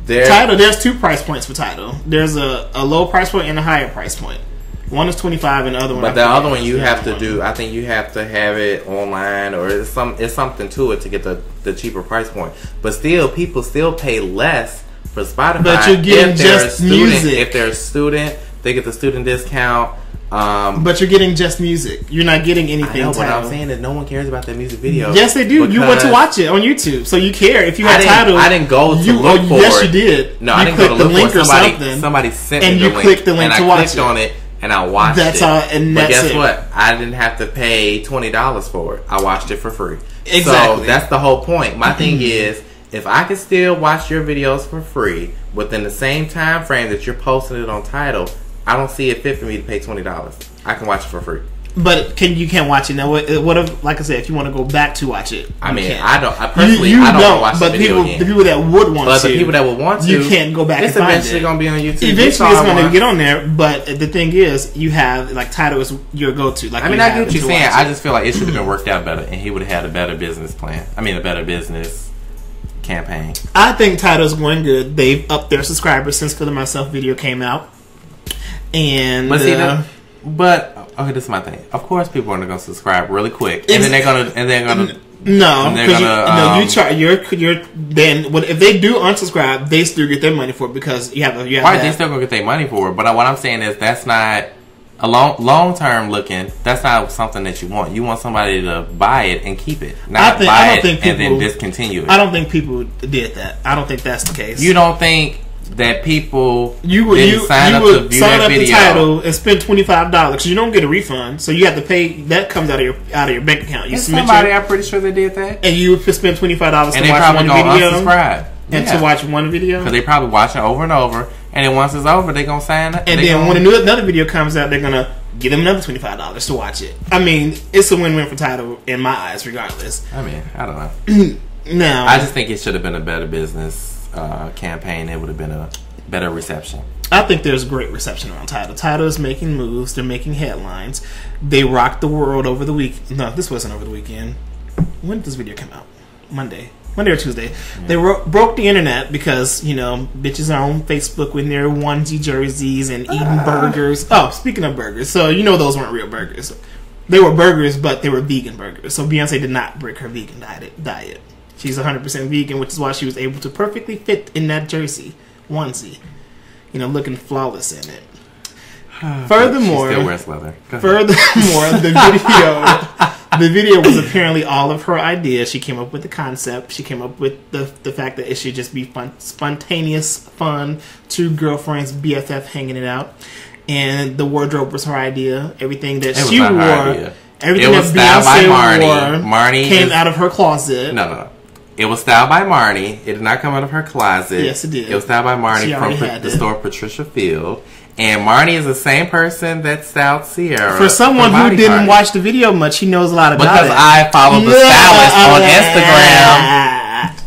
Tidal, there's 2 price points for Tidal. There's a low price point and a higher price point. One is $25 and the other one. But the other one you have to do. I think you have to have it online, or it's something to it to get the cheaper price point. But still, people still pay less for Spotify. But you're getting just music. If they're a student, they get the student discount. But you're getting just music. You're not getting anything. I know, but I'm saying that no one cares about that music video. Yes, they do. You went to watch it on YouTube, so you care. If you had Tidal, I didn't go to look for it. Yes, you did. No, you I didn't go to look for it. Somebody sent me and the you link, clicked the link and to I watch clicked it. on it, and I watched that's it. All, and but that's guess it. what? I didn't have to pay $20 for it. I watched it for free. Exactly. So that's the whole point. My thing is, if I can still watch your videos for free within the same time frame that you're posting it on Tidal, I don't see it fit for me to pay $20. I can watch it for free. But you can't watch it now. What if, like I said, if you want to go back to watch it? I mean, can. I don't. I personally, I don't want to watch the video again. The people that would want but to, the people that would want to, you can't go back. It's and find eventually it. going to be on YouTube. Eventually, it's going to get on there. But the thing is, you have like Tidal is your go-to. Like, I mean, I get what you're saying. I just feel like it should have been worked out better, and he would have had a better business plan. I mean, a better business campaign. I think Tidal's going good. They've upped their subscribers since For the Myself video came out, and but see, okay, this is my thing. Of course, people are going to subscribe really quick, and then they're gonna no, because if they do unsubscribe, they still get their money for it because you have right, they still gonna get their money for it. But what I'm saying is that's not a long term looking. That's not something that you want. You want somebody to buy it and keep it, not buy it and then discontinue it. I don't think people did that. I don't think that's the case. You don't think that people sign up to Tidal and spend $25 because you don't get a refund, so you have to pay. That comes out of your bank account. You submit I'm pretty sure they did that, and you spend $25 to watch one video. Unsubscribe. And to watch one video, because they probably watch it over and over, and then once it's over, they're gonna sign up. And then when another video comes out, they're gonna give them another $25 to watch it. I mean, it's a win-win for Tidal in my eyes, regardless. I mean, I don't know. Now, I just think it should have been a better business campaign. It would have been a better reception. I think there's great reception around Tidal. Tidal is making moves. They're making headlines. They rocked the world over the week. No, this wasn't over the weekend. When did this video come out? Monday or Tuesday. Yeah. They broke the internet because, bitches are on Facebook with their onesie jerseys and eating burgers. Oh, speaking of burgers, so those weren't real burgers. They were burgers, but they were vegan burgers. So Beyonce did not break her vegan diet. She's 100% vegan, which is why she was able to perfectly fit in that jersey onesie. Looking flawless in it. Furthermore, she still wears leather. The video was apparently all of her idea. She came up with the concept. She came up with the fact that it should just be fun, spontaneous fun. 2 girlfriends, BFF, hanging it out. And the wardrobe was her idea. Everything that she wore, everything that Beyonce wore, came out of her closet. No. It was styled by Marnie. It did not come out of her closet. Yes, it did. It was styled by Marnie from the store Patricia Field. And Marnie is the same person that styled Ciara. For someone who didn't watch the video much, he knows a lot about it. Because I follow the stylist on Instagram.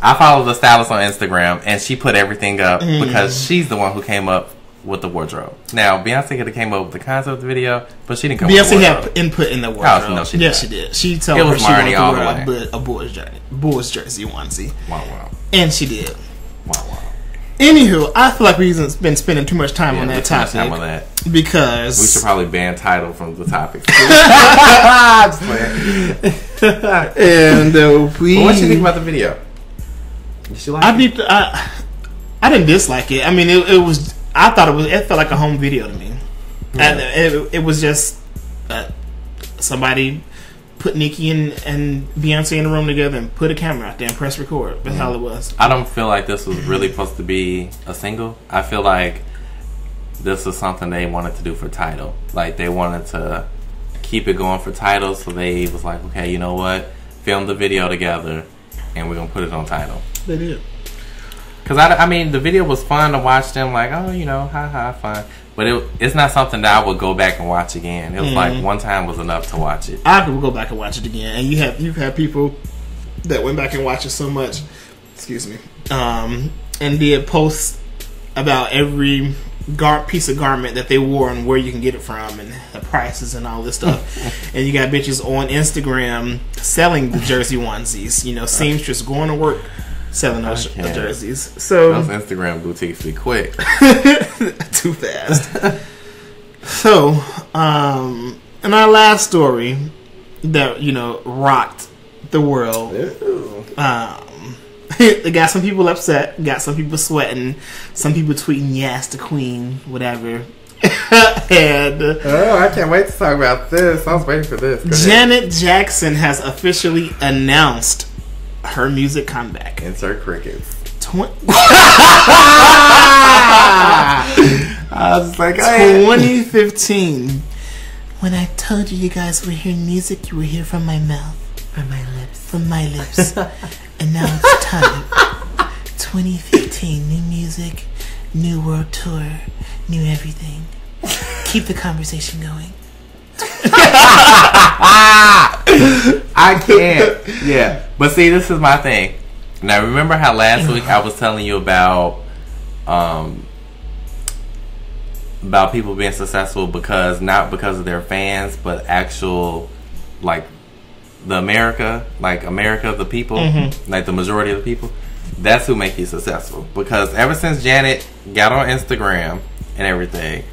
I follow the stylist on Instagram, and she put everything up because she's the one who came up with the wardrobe. Now, Beyonce could have came up with the concept of the video, but she didn't come up with the wardrobe. Beyonce had input in the wardrobe. Oh, no, she yes, she did. She told her she wanted to wear a Bulls jersey onesie. Wow. And she did. Wow. Anywho, I feel like we've been spending too much time on that topic. Time on that. Because we should probably ban Tidal from the topics. And what did you think about the video? Did you like it? I didn't dislike it. I mean, it was. I thought it felt like a home video to me. Yeah. It was just somebody put Nicki and Beyonce in a room together and put a camera out there and press record. That's all it was. I don't feel like this was really supposed to be a single. I feel like this was something they wanted to do for Tidal. Like, they wanted to keep it going for Tidal, so they was like, okay, you know what? Film the video together, and we're going to put it on Tidal. They did. Because, I mean, the video was fun to watch them, like, oh, fun. But it's not something that I would go back and watch again. It was like one time was enough to watch it. I could go back and watch it again. And you've had people that went back and watched it so much. Excuse me. And did posts about every piece of garment that they wore and where you can get it from and the prices and all this stuff. And you got bitches on Instagram selling the jersey onesies. You know, seamstress going to work selling those jerseys. So those Instagram boutiques be quick. Too fast. So, and our last story that, you know, rocked the world. It got some people upset, got some people sweating, some people tweeting, yes, the queen, whatever. And I can't wait to talk about this. I was waiting for this. Janet Jackson has officially announced her music comeback. Insert crickets. I was like, 2015. When I told you guys would hear music, you would hear from my mouth. From my lips. And now it's time. 2015, new music, new world tour, new everything. Keep the conversation going. I can't. Yeah. But see, this is my thing. Now, remember how last week I was telling you about people being successful not because of their fans, but actual, like, America, the people, like the majority of the people. That's who make you successful. Because ever since Janet got on Instagram and everything,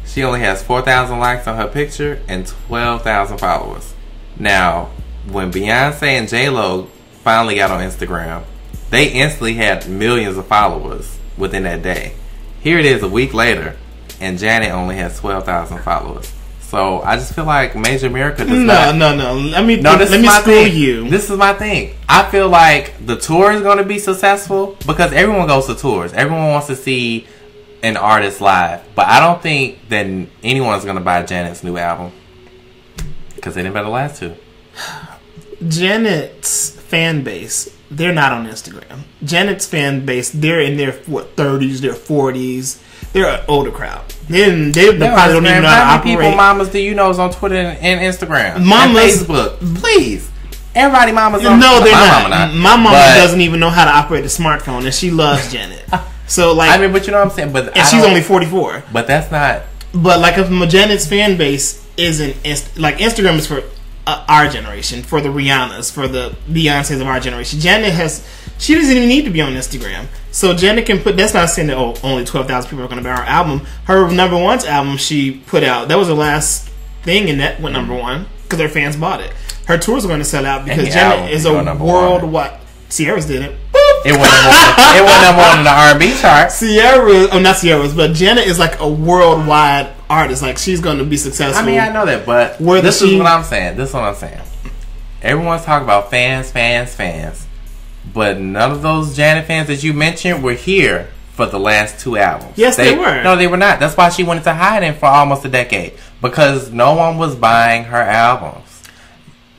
she only has 4,000 likes on her picture and 12,000 followers. Now, when Beyonce and J-Lo finally got on Instagram, they instantly had millions of followers within that day. Here it is a week later, and Janet only has 12,000 followers. So I just feel like Major America does not. No. Let me school you. This is my thing. I feel like the tour is going to be successful because everyone goes to tours. Everyone wants to see an artist live, but I don't think that anyone's going to buy Janet's new album because they didn't buy the last two. Janet's fan base, they're not on Instagram. Janet's fan base, they're in their 30s, their 40s. They're an older crowd. They probably don't even know how to operate. How many people mamas do you know is on Twitter and Instagram? Mamas, and Facebook. Please. Everybody mamas on No, they're not. My mama doesn't even know how to operate a smartphone, and she loves Janet. So, like, I mean, but you know what I'm saying? But she's only 44. But that's not. But, like, if Janet's fan base isn't... Like, Instagram is for our generation, for the Rihannas, for the Beyoncés of our generation. Janet has... She doesn't even need to be on Instagram. So Janet can put... That's not saying that only 12,000 people are going to buy her album. Her number one's album she put out, that was the last thing, and that went number one because her fans bought it. Her tours are going to sell out because Janet is a worldwide... Ciara's did it. It went number one in the R&B chart. Not Ciara's, but Janet is like a worldwide artist. Like, she's going to be successful. I mean, I know that, but this is what I'm saying. Everyone's talking about fans. But none of those Janet fans that you mentioned were here for the last two albums. Yes, they were. No, they were not. That's why she went into hiding for almost a decade. Because no one was buying her albums.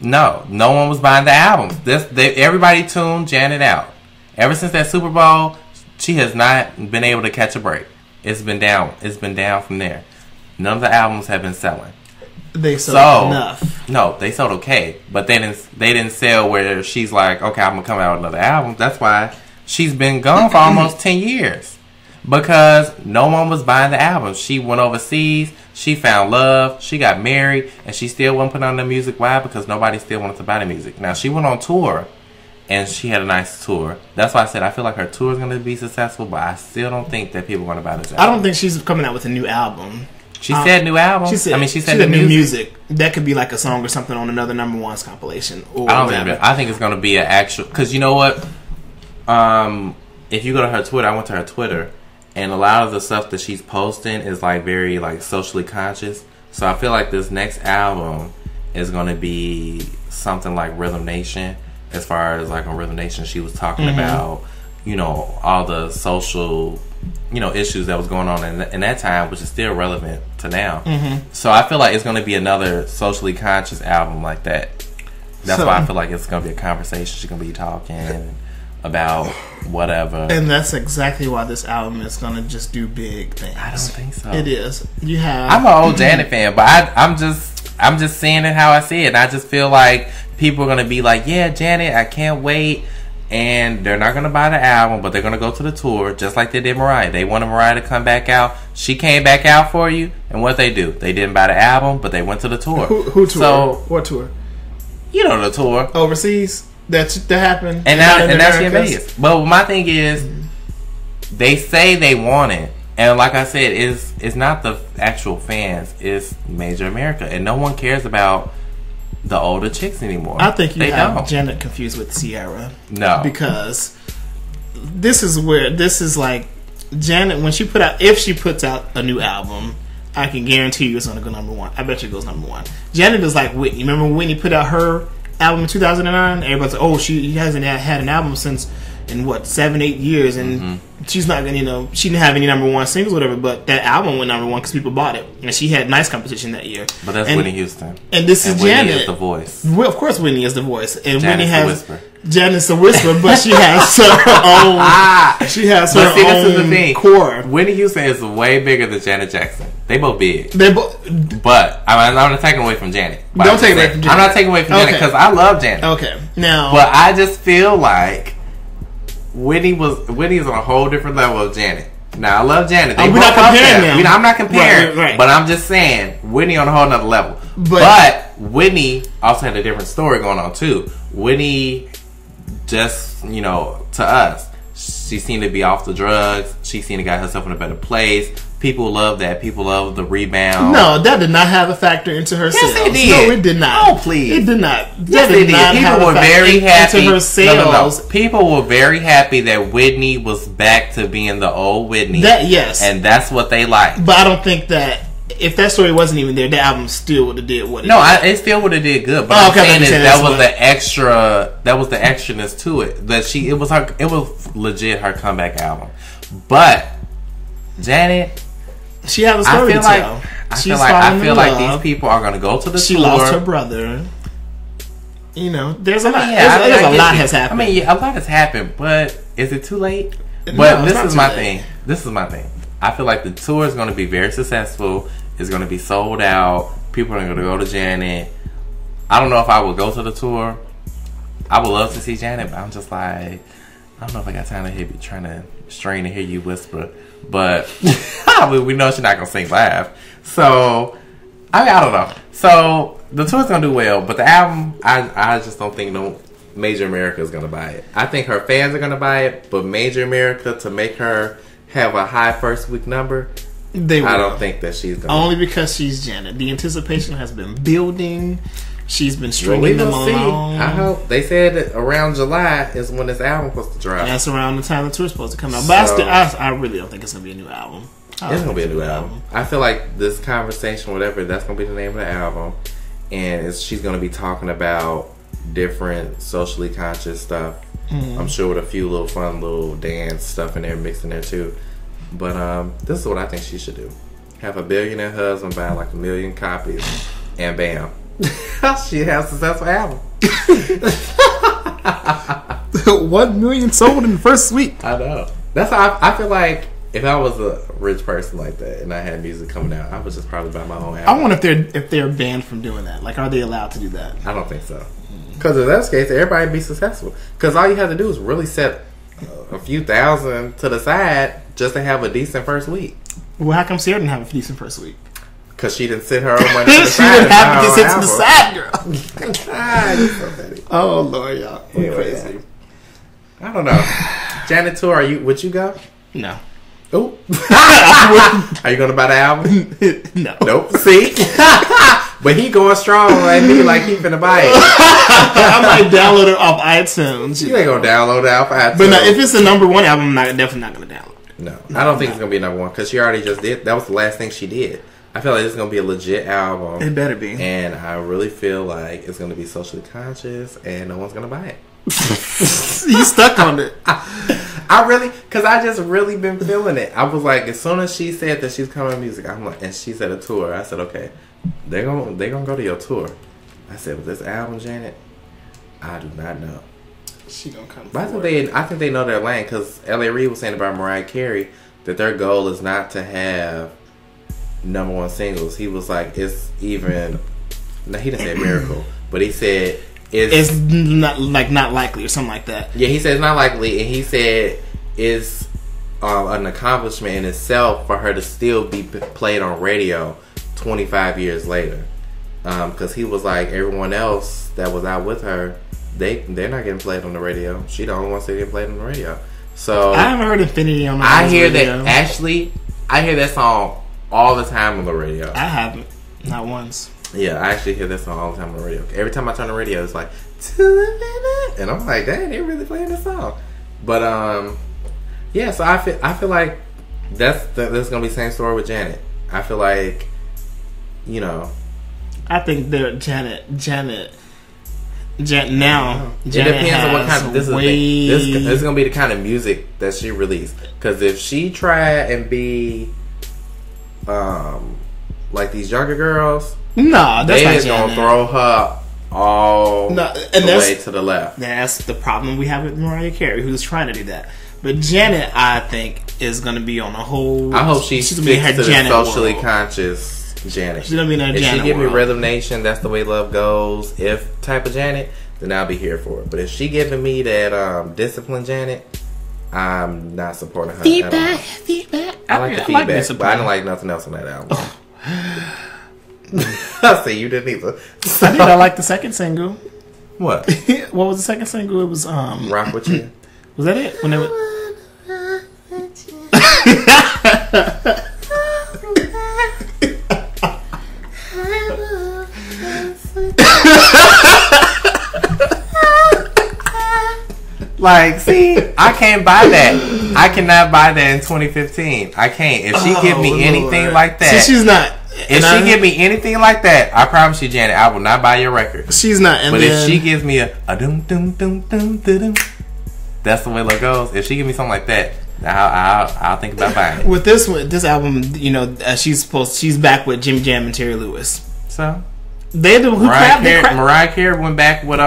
No one was buying the albums. Everybody tuned Janet out. Ever since that Super Bowl, she has not been able to catch a break. It's been down. It's been down from there. None of the albums have been selling. They sold enough. No, they sold okay, but they didn't sell where she's like, okay, I'm gonna come out with another album. That's why she's been gone for almost 10 years because no one was buying the album. She went overseas, she found love, she got married, and she still wasn't putting on the music. Why? Because nobody still wanted to buy the music. Now she went on tour, and she had a nice tour. That's why I said I feel like her tour is gonna be successful, but I still don't think that people are gonna buy this album. I don't think she's coming out with a new album. She said new album. She said new music. That could be like a song or something on another number one's compilation. Or I think it's going to be an actual... Because you know what? If you go to her Twitter, I went to her Twitter, and a lot of the stuff that she's posting is like very like socially conscious. So I feel like this next album is going to be something like Rhythm Nation. As far as like on Rhythm Nation, she was talking about, you know, all the social... issues that was going on in that time, which is still relevant to now. So I feel like it's going to be another socially conscious album like that. That's why I feel like it's going to be a conversation. She's going to be talking about whatever. And that's exactly why this album is going to just do big things. I don't think so. It is. You have... I'm an old Janet fan, but I'm just seeing it how I see it. And I just feel like people are gonna be like, yeah, Janet, I can't wait. And they're not going to buy the album, but they're going to go to the tour, just like they did Mariah. They wanted Mariah to come back out. She came back out for you, and what they do? They didn't buy the album, but they went to the tour. Who toured? So, what tour? You know the tour. Overseas? That happened? And that's in Vegas. But my thing is, they say they want it. And like I said, it's not the actual fans. It's Major America. And no one cares about the older chicks anymore. I think you have Janet confused with Ciara. No. Because this is like Janet, when if she puts out a new album, I can guarantee you it's going to go number one. I bet you it goes number one. Janet is like Whitney. Remember when Whitney put out her album in 2009? Everybody's like, oh, she hasn't had an album since in 7-8 years, and she's not gonna, she didn't have any number one singles or whatever, but that album went number one because people bought it, and she had nice competition that year. But that's Whitney Houston, and this is Whitney Janet. Is the voice. Well, of course, Whitney is the voice, and Janet's Whitney has the whisper. Janet's the whisper, but she has her own. She has her this is the own thing. core. Whitney Houston is way bigger than Janet Jackson. They both big. But I'm not taking away from Janet. Don't take away from Janet. I'm not taking away from Janet because I love Janet. Okay, now, but I just feel like Whitney is on a whole different level of Janet. Now I love Janet. We're not comparing now. I'm not comparing, right. But I'm just saying Whitney on a whole nother level. But Whitney also had a different story going on too. Whitney just, to us, she seemed to be off the drugs. She seemed to got herself in a better place. People love that. People love the rebound. No, that did not have a factor into her sales. Yes, it did. No, it did not. Oh, please. It did not. Yes, it did. People were very happy. Into her sales. No. People were very happy that Whitney was back to being the old Whitney. Yes. And that's what they liked. But I don't think that if that story wasn't even there, the album still would have did what it did. It still would have did good. But I'm saying is that was the extra. That was the extraness to it. That it was legit her comeback album. But Janet, she has a story to tell. I feel like these people are going to go to the tour. She lost her brother. There's a lot. There's a lot has happened. A lot has happened, but is it too late? No, but this is my thing. This is my thing. I feel like the tour is going to be very successful. It's going to be sold out. People are going to go to Janet. I don't know if I would go to the tour. I would love to see Janet, but I'm just like, I don't know if I got time to hear you trying to strain to hear you whisper. But we know she's not going to sing live. So, I don't know. So, the tour's going to do well, but the album, I just don't think Major America is going to buy it. I think her fans are going to buy it, but Major America, to make her have a high first week number, I don't think that she's going to. Only because she's Janet. The anticipation has been building. She's been stringing them along. I hope. They said that around July is when this album supposed to drop. That's around the time the tour's supposed to come out. But I really don't think it's going to be a new album. It's going to be a new album. I feel like this conversation, whatever, that's going to be the name of the album. And she's going to be talking about different socially conscious stuff. I'm sure with a few little fun little dance stuff in there mixed in there too. But this is what I think she should do. Have a billionaire husband buy like 1 million copies, and bam, she has a successful album. 1 million sold in the first week. I know. That's how I feel like if I was a rich person like that and I had music coming out, I would just probably buy my own album. I wonder if they're banned from doing that. Like, are they allowed to do that? I don't think so. Because if that's the case, everybody would be successful. Because all you have to do is really set a few thousand to the side just to have a decent first week. Well, how come Ciara didn't have a decent first week? Because she didn't sit her own money to the side. She didn't have to sit to the side, girl. You're so petty. Oh, Lord, y'all. Anyway, crazy. I don't know. Janet tour, would you go? No. Oh. Are you going to buy the album? No. Nope. See? But he going strong and me like he finna buy it. I might download it off iTunes. You ain't going to download it off iTunes. But no, if it's a number one album, I'm definitely not going to download it. No. I don't think it's going to be number one because she already just did. That was the last thing she did. I feel like this is going to be a legit album. It better be. And I really feel like it's going to be socially conscious and no one's going to buy it. You stuck on it. I really, because I just really been feeling it. I was like, as soon as she said that she's coming to music, I'm like, and she said a tour, I said, okay, they're gonna go to your tour. I said, with this album, Janet, I do not know. She gonna come. But I think they know their lane because L.A. Reid was saying about Mariah Carey that their goal is not to have number one singles. He was like, it's even. No, he didn't say miracle, but he said it's not likely or something like that. Yeah, he said it's not likely, and he said it's an accomplishment in itself for her to still be played on radio 25 years later. Because he was like, everyone else that was out with her, they're not getting played on the radio. She the only one that get played on the radio. So I haven't heard Infinity on the radio. I hear that actually. I hear that song all the time on the radio. I haven't, not once. Yeah, I actually hear that song all the time on the radio. Every time I turn the radio, it's like, and I'm like, dang, they're really playing this song. But yeah. So I feel like that's gonna be the same story with Janet. I feel like, you know, I think they're Janet now. It depends on what kind of this is gonna be the kind of music that she released. Because if she try and be like these younger girls, no, that's they is gonna throw her all the way to the left. That's the problem we have with Mariah Carey, who's trying to do that. But Janet, I think, is gonna be on a whole. I hope she's gonna be her to Janet the socially world. Conscious Janet. She's gonna be in a if Janet she give world. me Rhythm Nation, that's the way love goes, if type of Janet, then I'll be here for it. But if she giving me that discipline Janet, I'm not supporting her at all. Feedback. I like the feedback, but I don't like nothing else on that album. I see you didn't either. I did. I like the second single. What? What was the second single? It was Rock With You. Was that it? When they were... Like, see, I can't buy that. I cannot buy that in 2015. I can't. If she give me anything like that, see, she's not. If she give me anything like that, I promise you, Janet, I will not buy your record. She's not. And but then, if she gives me a dum dum dum dum dum, that's the way it goes. If she give me something like that, I'll think about buying it. With this album, you know, she's back with Jimmy Jam and Terry Lewis. So they do. Mariah Carey went back with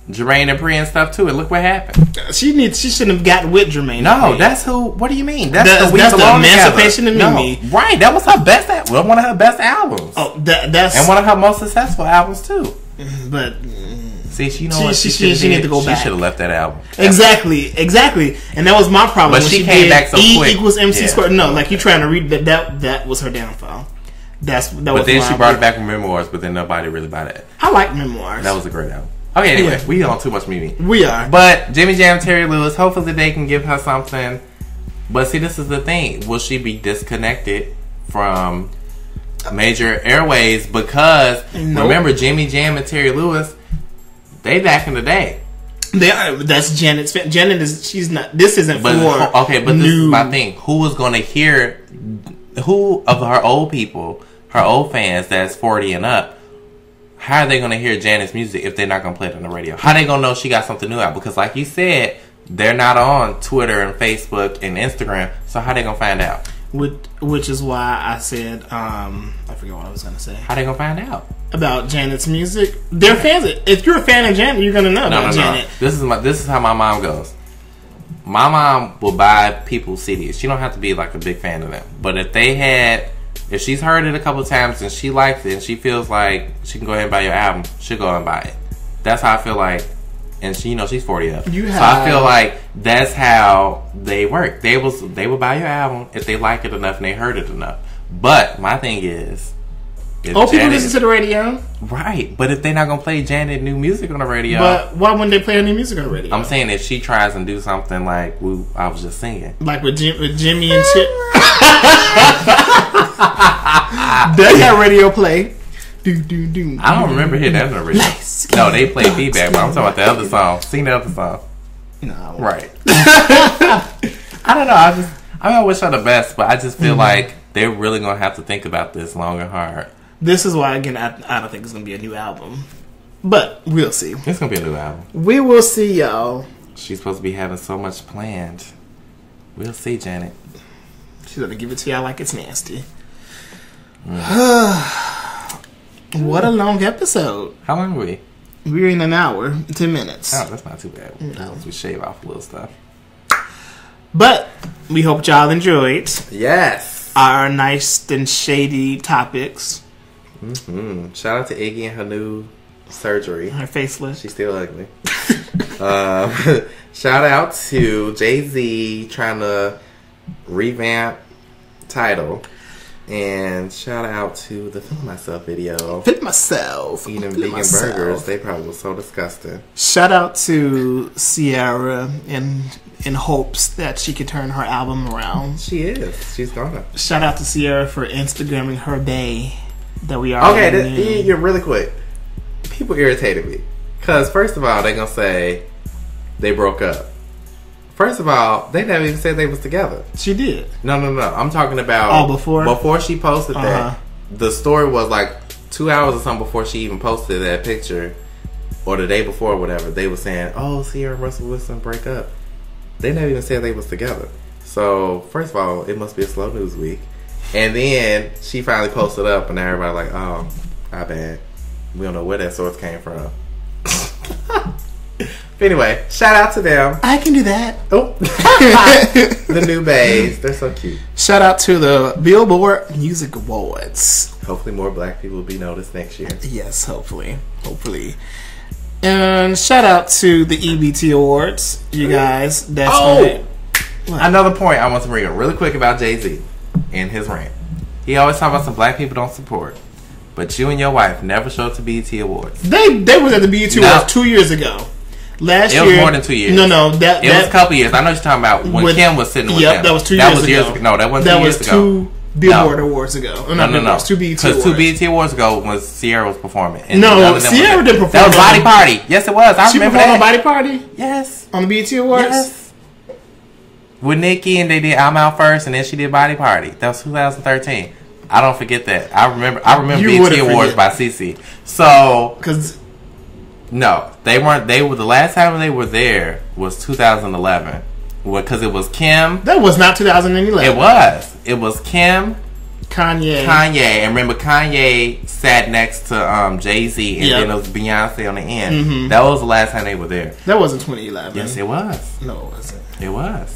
Jermaine and Pri and stuff too, and look what happened. She shouldn't have got with Jermaine. No, that's who. What do you mean? That's the Emancipation of Mimi. No, right? That was her best. One of her best albums. Oh, that's and one of her most successful albums too. But see, she needs to go back. She should have left that album. Exactly, and that was my problem. But she came back so quick. E = MC squared. No, like you trying to read that was her downfall. But then she brought it back with Memoirs, but then nobody really bought it. I like Memoirs. That was a great album. Okay, anyway, we on too much Mimi. We are. But Jimmy Jam, Terry Lewis, hopefully they can give her something. But see, this is the thing. Will she be disconnected from major airways? Because remember, Jimmy Jam and Terry Lewis, they back in the day. They are. That's Janet's. Janet is. She's not. This isn't for. Okay, but this is my thing. Who is going to hear? Who of her old people, her old fans that's 40 and up? How are they going to hear Janet's music if they're not going to play it on the radio? How are they going to know she got something new out? Because like you said, they're not on Twitter and Facebook and Instagram. So how are they going to find out? Which is why I said, I forget what I was going to say. How are they going to find out? About Janet's music? They're fans. If you're a fan of Janet, you're going to know about Janet. This is how my mom goes. My mom will buy people's CDs. She don't have to be like a big fan of them. But if she's heard it a couple times and she likes it and she feels like she can go ahead and buy your album, she'll go and buy it. That's how I feel like. And she, she's 40 up. So I feel like that's how they work. They will buy your album if they like it enough and they heard it enough. But my thing is, people listen to the radio, right? But if they're not gonna play Janet new music on the radio, but why wouldn't they play her new music on the radio? I'm saying if she tries and do something like I was just singing, like with Jimmy and Chip. They got radio play. I don't remember hearing that on the radio. No, they play feedback, but I'm talking about the other song. Sing the other song. No, right. I don't know. I wish her the best, but I just feel like they're really gonna have to think about this long and hard. This is why, again, I don't think it's gonna be a new album, but we'll see. It's gonna be a new album. We will see, y'all. She's supposed to be having so much planned. We'll see, Janet. She's gonna give it to y'all like it's nasty. What a long episode. How long are we? We're in an hour, 10 minutes. Oh, that's not too bad. No. We shave off a little stuff. But we hope y'all enjoyed. Yes. Our nice and shady topics. Shout out to Iggy and her new surgery. Her facelift. She's still ugly. Shout out to Jay-Z trying to revamp Tidal. And shout out to the Feeling Myself video. Feeling myself. Eating vegan burgers. They probably were so disgusting. Shout out to Ciara in hopes that she could turn her album around. She is. She's gonna. Shout out to Ciara for Instagramming her bae that we are. Okay, you're really quick. People irritated me. Because first of all, they're going to say they broke up. First of all, they never even said they was together. She did. No. I'm talking about before she posted that. The story was like 2 hours or something before she even posted that picture, or the day before, or whatever. They were saying, "Oh, Ciara and Russell Wilson break up." They never even said they was together. So first of all, it must be a slow news week. And then she finally posted up, and now everybody like, "Oh, I bad. We don't know where that source came from." But anyway, shout out to them. I can do that. Oh, the new bays. They're so cute. Shout out to the Billboard Music Awards. Hopefully more black people will be noticed next year. Yes, hopefully. And shout out to the EBT Awards, you guys. That's another point I want to bring up really quick about Jay-Z and his rant. He always talk about some black people don't support. But you and your wife never showed up to BET Awards. They was at the BET Awards 2 years ago. Last year. It was more than 2 years. No, it was a couple years. I know what you're talking about when Kim was sitting with them. That was 2 years ago. No, that wasn't 2 years ago. That was 2 Billboard Awards ago. No. It 2 BET Awards. Because 2 BET Awards ago was Ciara was performing. And no, Ciara didn't perform. That was Body Party. Yes, it was. I remember that. She performed on Body Party? Yes. On the BET Awards? Yes. With Nicki, and they did I'm Out First, and then she did Body Party. That was 2013. I don't forget that. I remember BET Awards by CeCe. So, no, they weren't. They were the last time they were there was 2011, because it was Kim. That was not 2011. It was. It was Kim, Kanye, and remember Kanye sat next to Jay-Z, and then it was Beyonce on the end. Mm-hmm. That was the last time they were there. That wasn't 2011. Yes, it was. No, it wasn't. It was.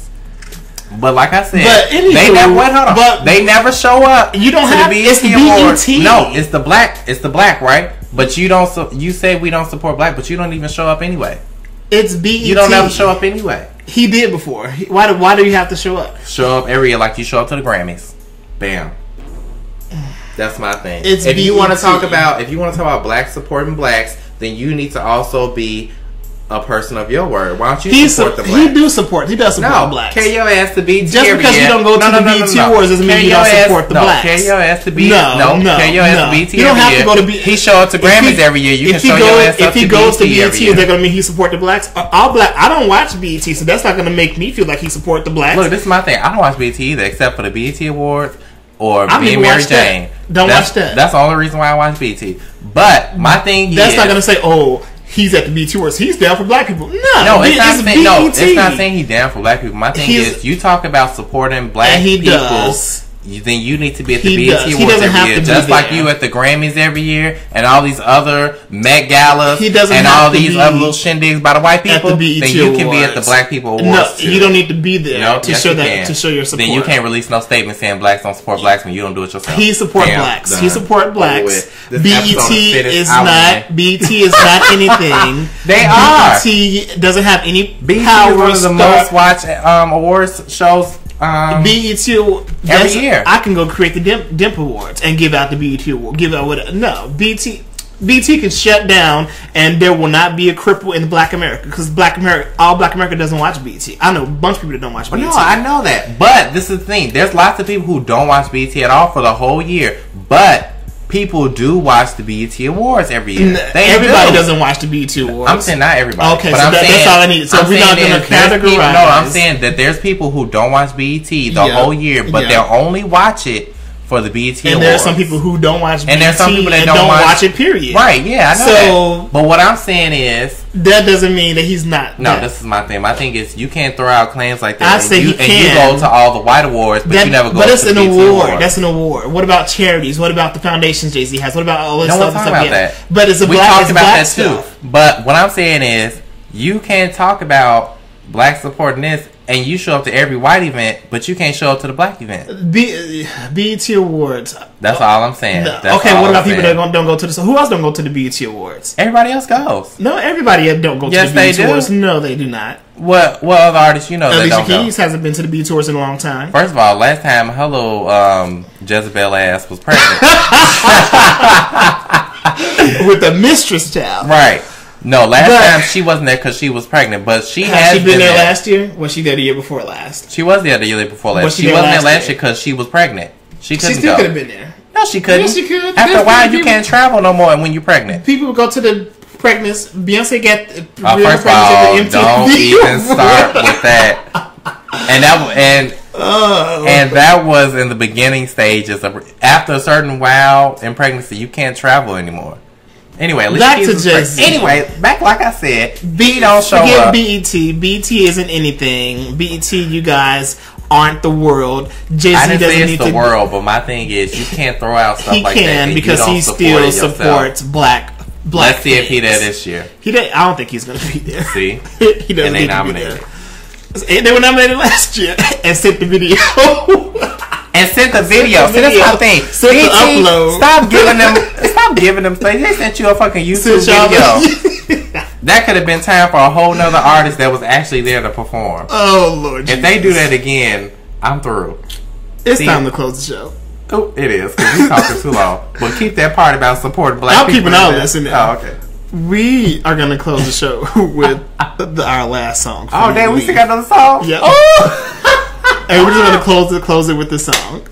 But like I said, but they never show up. You don't have the it's the BET. No, it's the black, right? But you don't. You say we don't support black, but you don't even show up anyway. It's BET. You don't ever show up anyway. He did before. Why do you have to show up? Show up every year like you show up to the Grammys. Bam. That's my thing. It's if you want to talk about black supporting blacks, then you need to also be a person of your word. Why don't you support the blacks? He does support blacks. Carry your ass to BET. Just because you don't go to the BET Awards doesn't mean you don't support the blacks. Carry your ass to BET. Carry your ass to BET. You don't have to go to BET. He show up to Grammys every year. You can show your ass up to BET. If he goes to BET, is that going to mean he support the blacks? All black. I don't watch BET, so that's not going to make me feel like he support the blacks. Look, this is my thing. I don't watch BET either, except for the BET Awards or being Mary Jane. Don't watch that. That's the only reason why I watch BET. But my thing is, that's not going to say, he's at the BET Awards. He's down for black people. It's not saying he's down for black people. My thing is, you talk about supporting black people. Then you need to be at the BET Awards every year, just like you at the Grammys every year, and all these other Met Galas, and all these other little shindigs by the white people. Then you can be at the Black People Awards. No, you don't need to be there to show your support. Then you can't release no statement saying blacks don't support blacks when you don't do it yourself. He support blacks. Done. He support blacks. BET is not anything. They are. BET doesn't have any power. One of the most watched awards shows. BET every year. I can go create the Dimp Awards and give out the BET Award. Give out what? No, BET can shut down, and there will not be a cripple in Black America, because all Black America doesn't watch BET. I know a bunch of people that don't watch BET. No, I know that, but this is the thing. There's lots of people who don't watch BET at all for the whole year, but people do watch the BET Awards every year. Everybody doesn't watch the BET Awards. I'm saying not everybody. Okay, but so that's all I need. So we're not going to categorize. I'm saying that there's people who don't watch BET the whole year, but they'll only watch it for the BET Awards. And there are some people who don't watch BET, and there's some people that don't watch it, period. Right, yeah, I know that. But what I'm saying is, that doesn't mean that he's not. No, this is my thing. My thing is, you can't throw out claims like that. I say he can. And you go to all the white awards, but you never go to the BET Awards. But it's an award. That's an award. What about charities? What about the foundations Jay-Z has? What about all this stuff? No one's talking about that. But it's we talked about that too. But what I'm saying is, you can't talk about black supporting this and you show up to every white event, but you can't show up to the black event. BET Awards. That's all I'm saying. Okay, what about people that don't go to the... Who else don't go to the BET Awards? Everybody else goes. No, everybody don't go to the BET Awards. No, they do not. What other artists you know that don't go? Alicia Keys hasn't been to the BET Awards in a long time. First of all, last time her little Jezebel ass was pregnant. With the mistress child. Right. No, last time she wasn't there because she was pregnant, but she has been there last year? Was she there the year before last? She was there the year before last. She wasn't there last year because she was pregnant. She couldn't go. She still could have been there. No, she couldn't. Yes, she could. After a while, you can't travel no more when you're pregnant. People go to the pregnancy. Beyonce got first of all, don't even start with that. And that was in the beginning stages of after a certain while in pregnancy, you can't travel anymore. Anyway, back like I said, B don't show up. BET isn't anything. BET, you guys aren't the world. Jay-Z I didn't say it's the world, but my thing is you can't throw out stuff like that. He can because he still supports black. Let's see if he's there this year. I don't think he's going to be there. See, he doesn't. And they nominated. They were nominated last year and sent the video. And sent the video. See, that's my thing. Sent the upload. Stop giving them things. They sent you a fucking YouTube video. That could have been time for a whole nother artist that was actually there to perform. Oh, Lord If they do that again, I'm through. It's time to close the show. Oh, it is, because we're talking too long. But keep that part about supporting black people. I'm keeping all this in there. Oh, okay. We are going to close the show with our last song. Oh, damn, we still got another song? Yeah. Oh! And we're just going to close it with the song.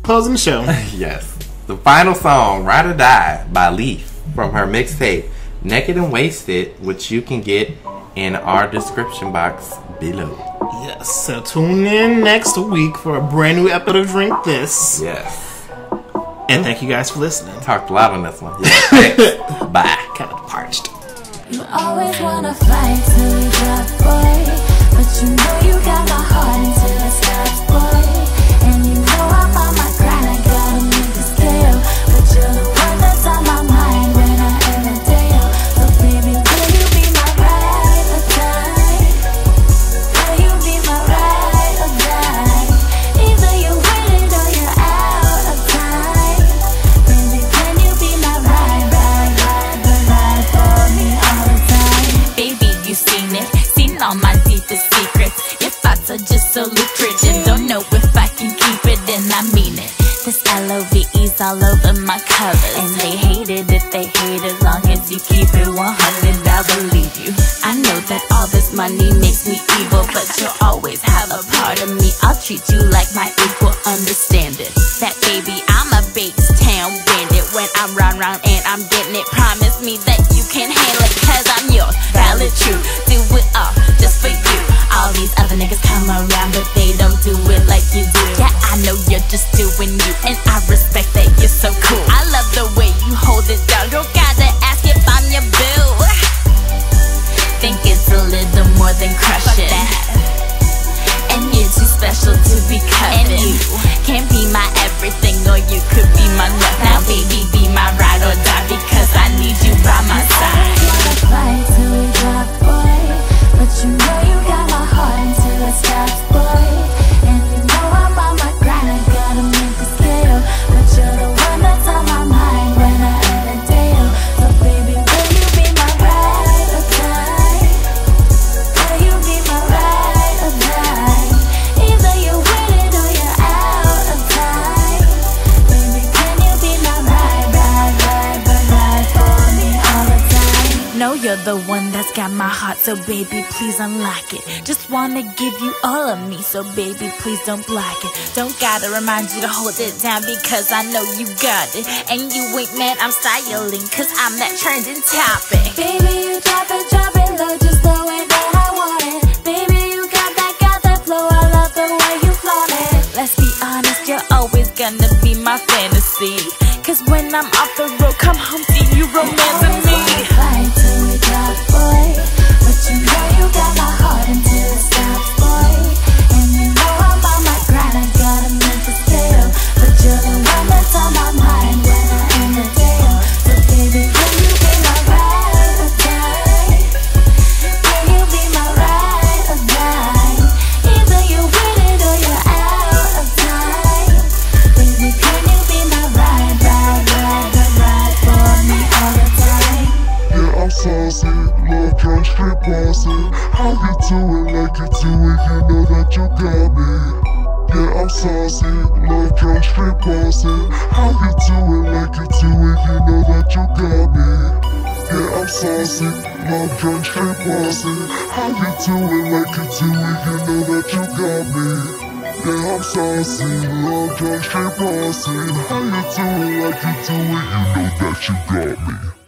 Closing the show. Yes. The final song, Ride or Die, by Leaf, from her mixtape, Naked and Wasted, which you can get in our description box below. Yes. So tune in next week for a brand new episode of Drink This. Yes. And thank you guys for listening. Talked a lot on this one. Yeah. Bye. Kind of parched. You always wanna fight till you drop, boy, but you know you got my heart until it stops, boy. And you know I'm on my grind, I gotta make the scale, but you're the one that's on my mind when I end the day. So baby, will you be my ride or die? Will you be my ride or die? Either you're winning or you're out of time. Baby, can you be my ride for me all the time? Baby, you seen all my deepest secrets. Your thoughts are just so lucrative. Don't know if I can keep it, and I mean it. This LOVE's all over my covers, and they hate it if they hate as long as you keep it 100. I believe you. I know that all this money makes me evil, but you'll always have a part of me. I'll treat you like my equal, understand it. That baby, I'm a Bakestown bandit. When I'm round and I'm getting it, promise me that you can handle it, cause I'm yours. Valid, true, do it all just for you. All these other niggas come around, but they don't do it like you do. Yeah, I know you're just doing you, and I respect that you're so cool. I love the way you hold it down. Don't gotta ask if I'm your boo. Think it's a little more than crushing, and you're too special to be coveted. And you can be my everything, or you could be my nothing. Now baby, be my ride or die, because I need you by my side. Wanna fight till we drop, boy, but you know you got my heart until it stops, boy. And you know I'm on my grind, I gotta make the scale, but you're the one that's on my mind when I end the day. So baby, will you be my ride or die? Will you be my ride or die? Either you're winning or you're out of time. Baby, can you be my ride for me all the time? Know you're the one that's got my heart, so baby, please unlock it. Just wanna give you all of me, so baby, please don't block it. Don't gotta remind you to hold it down, because I know you got it. And you ain't mad, I'm styling, cause I'm that trending topic. Baby, you drop it low, just the way that I want it. Baby, you got that flow, I love the way you flaunt it. Let's be honest, you're always gonna be my fantasy, cause when I'm off the road, come home to you, romancing me. Fight till we drop, boy, but you know you got my heart until it stops, boy. And you know I'm on my grind, I gotta make the scale, but you're the one that's on my mind when I end the day. So baby, will you be my ride or die? like you do it, you know that you got me. Yeah, I'm saucy, love drunk, straight bossy. How you do it like you do it, you know that you got me. Yeah, I'm saucy, love drunk, straight bossy. How you do it like you do it, you know that you got me. Yeah, I'm saucy, love drunk, straight bossy. How you do it like you do it, you know that you got me.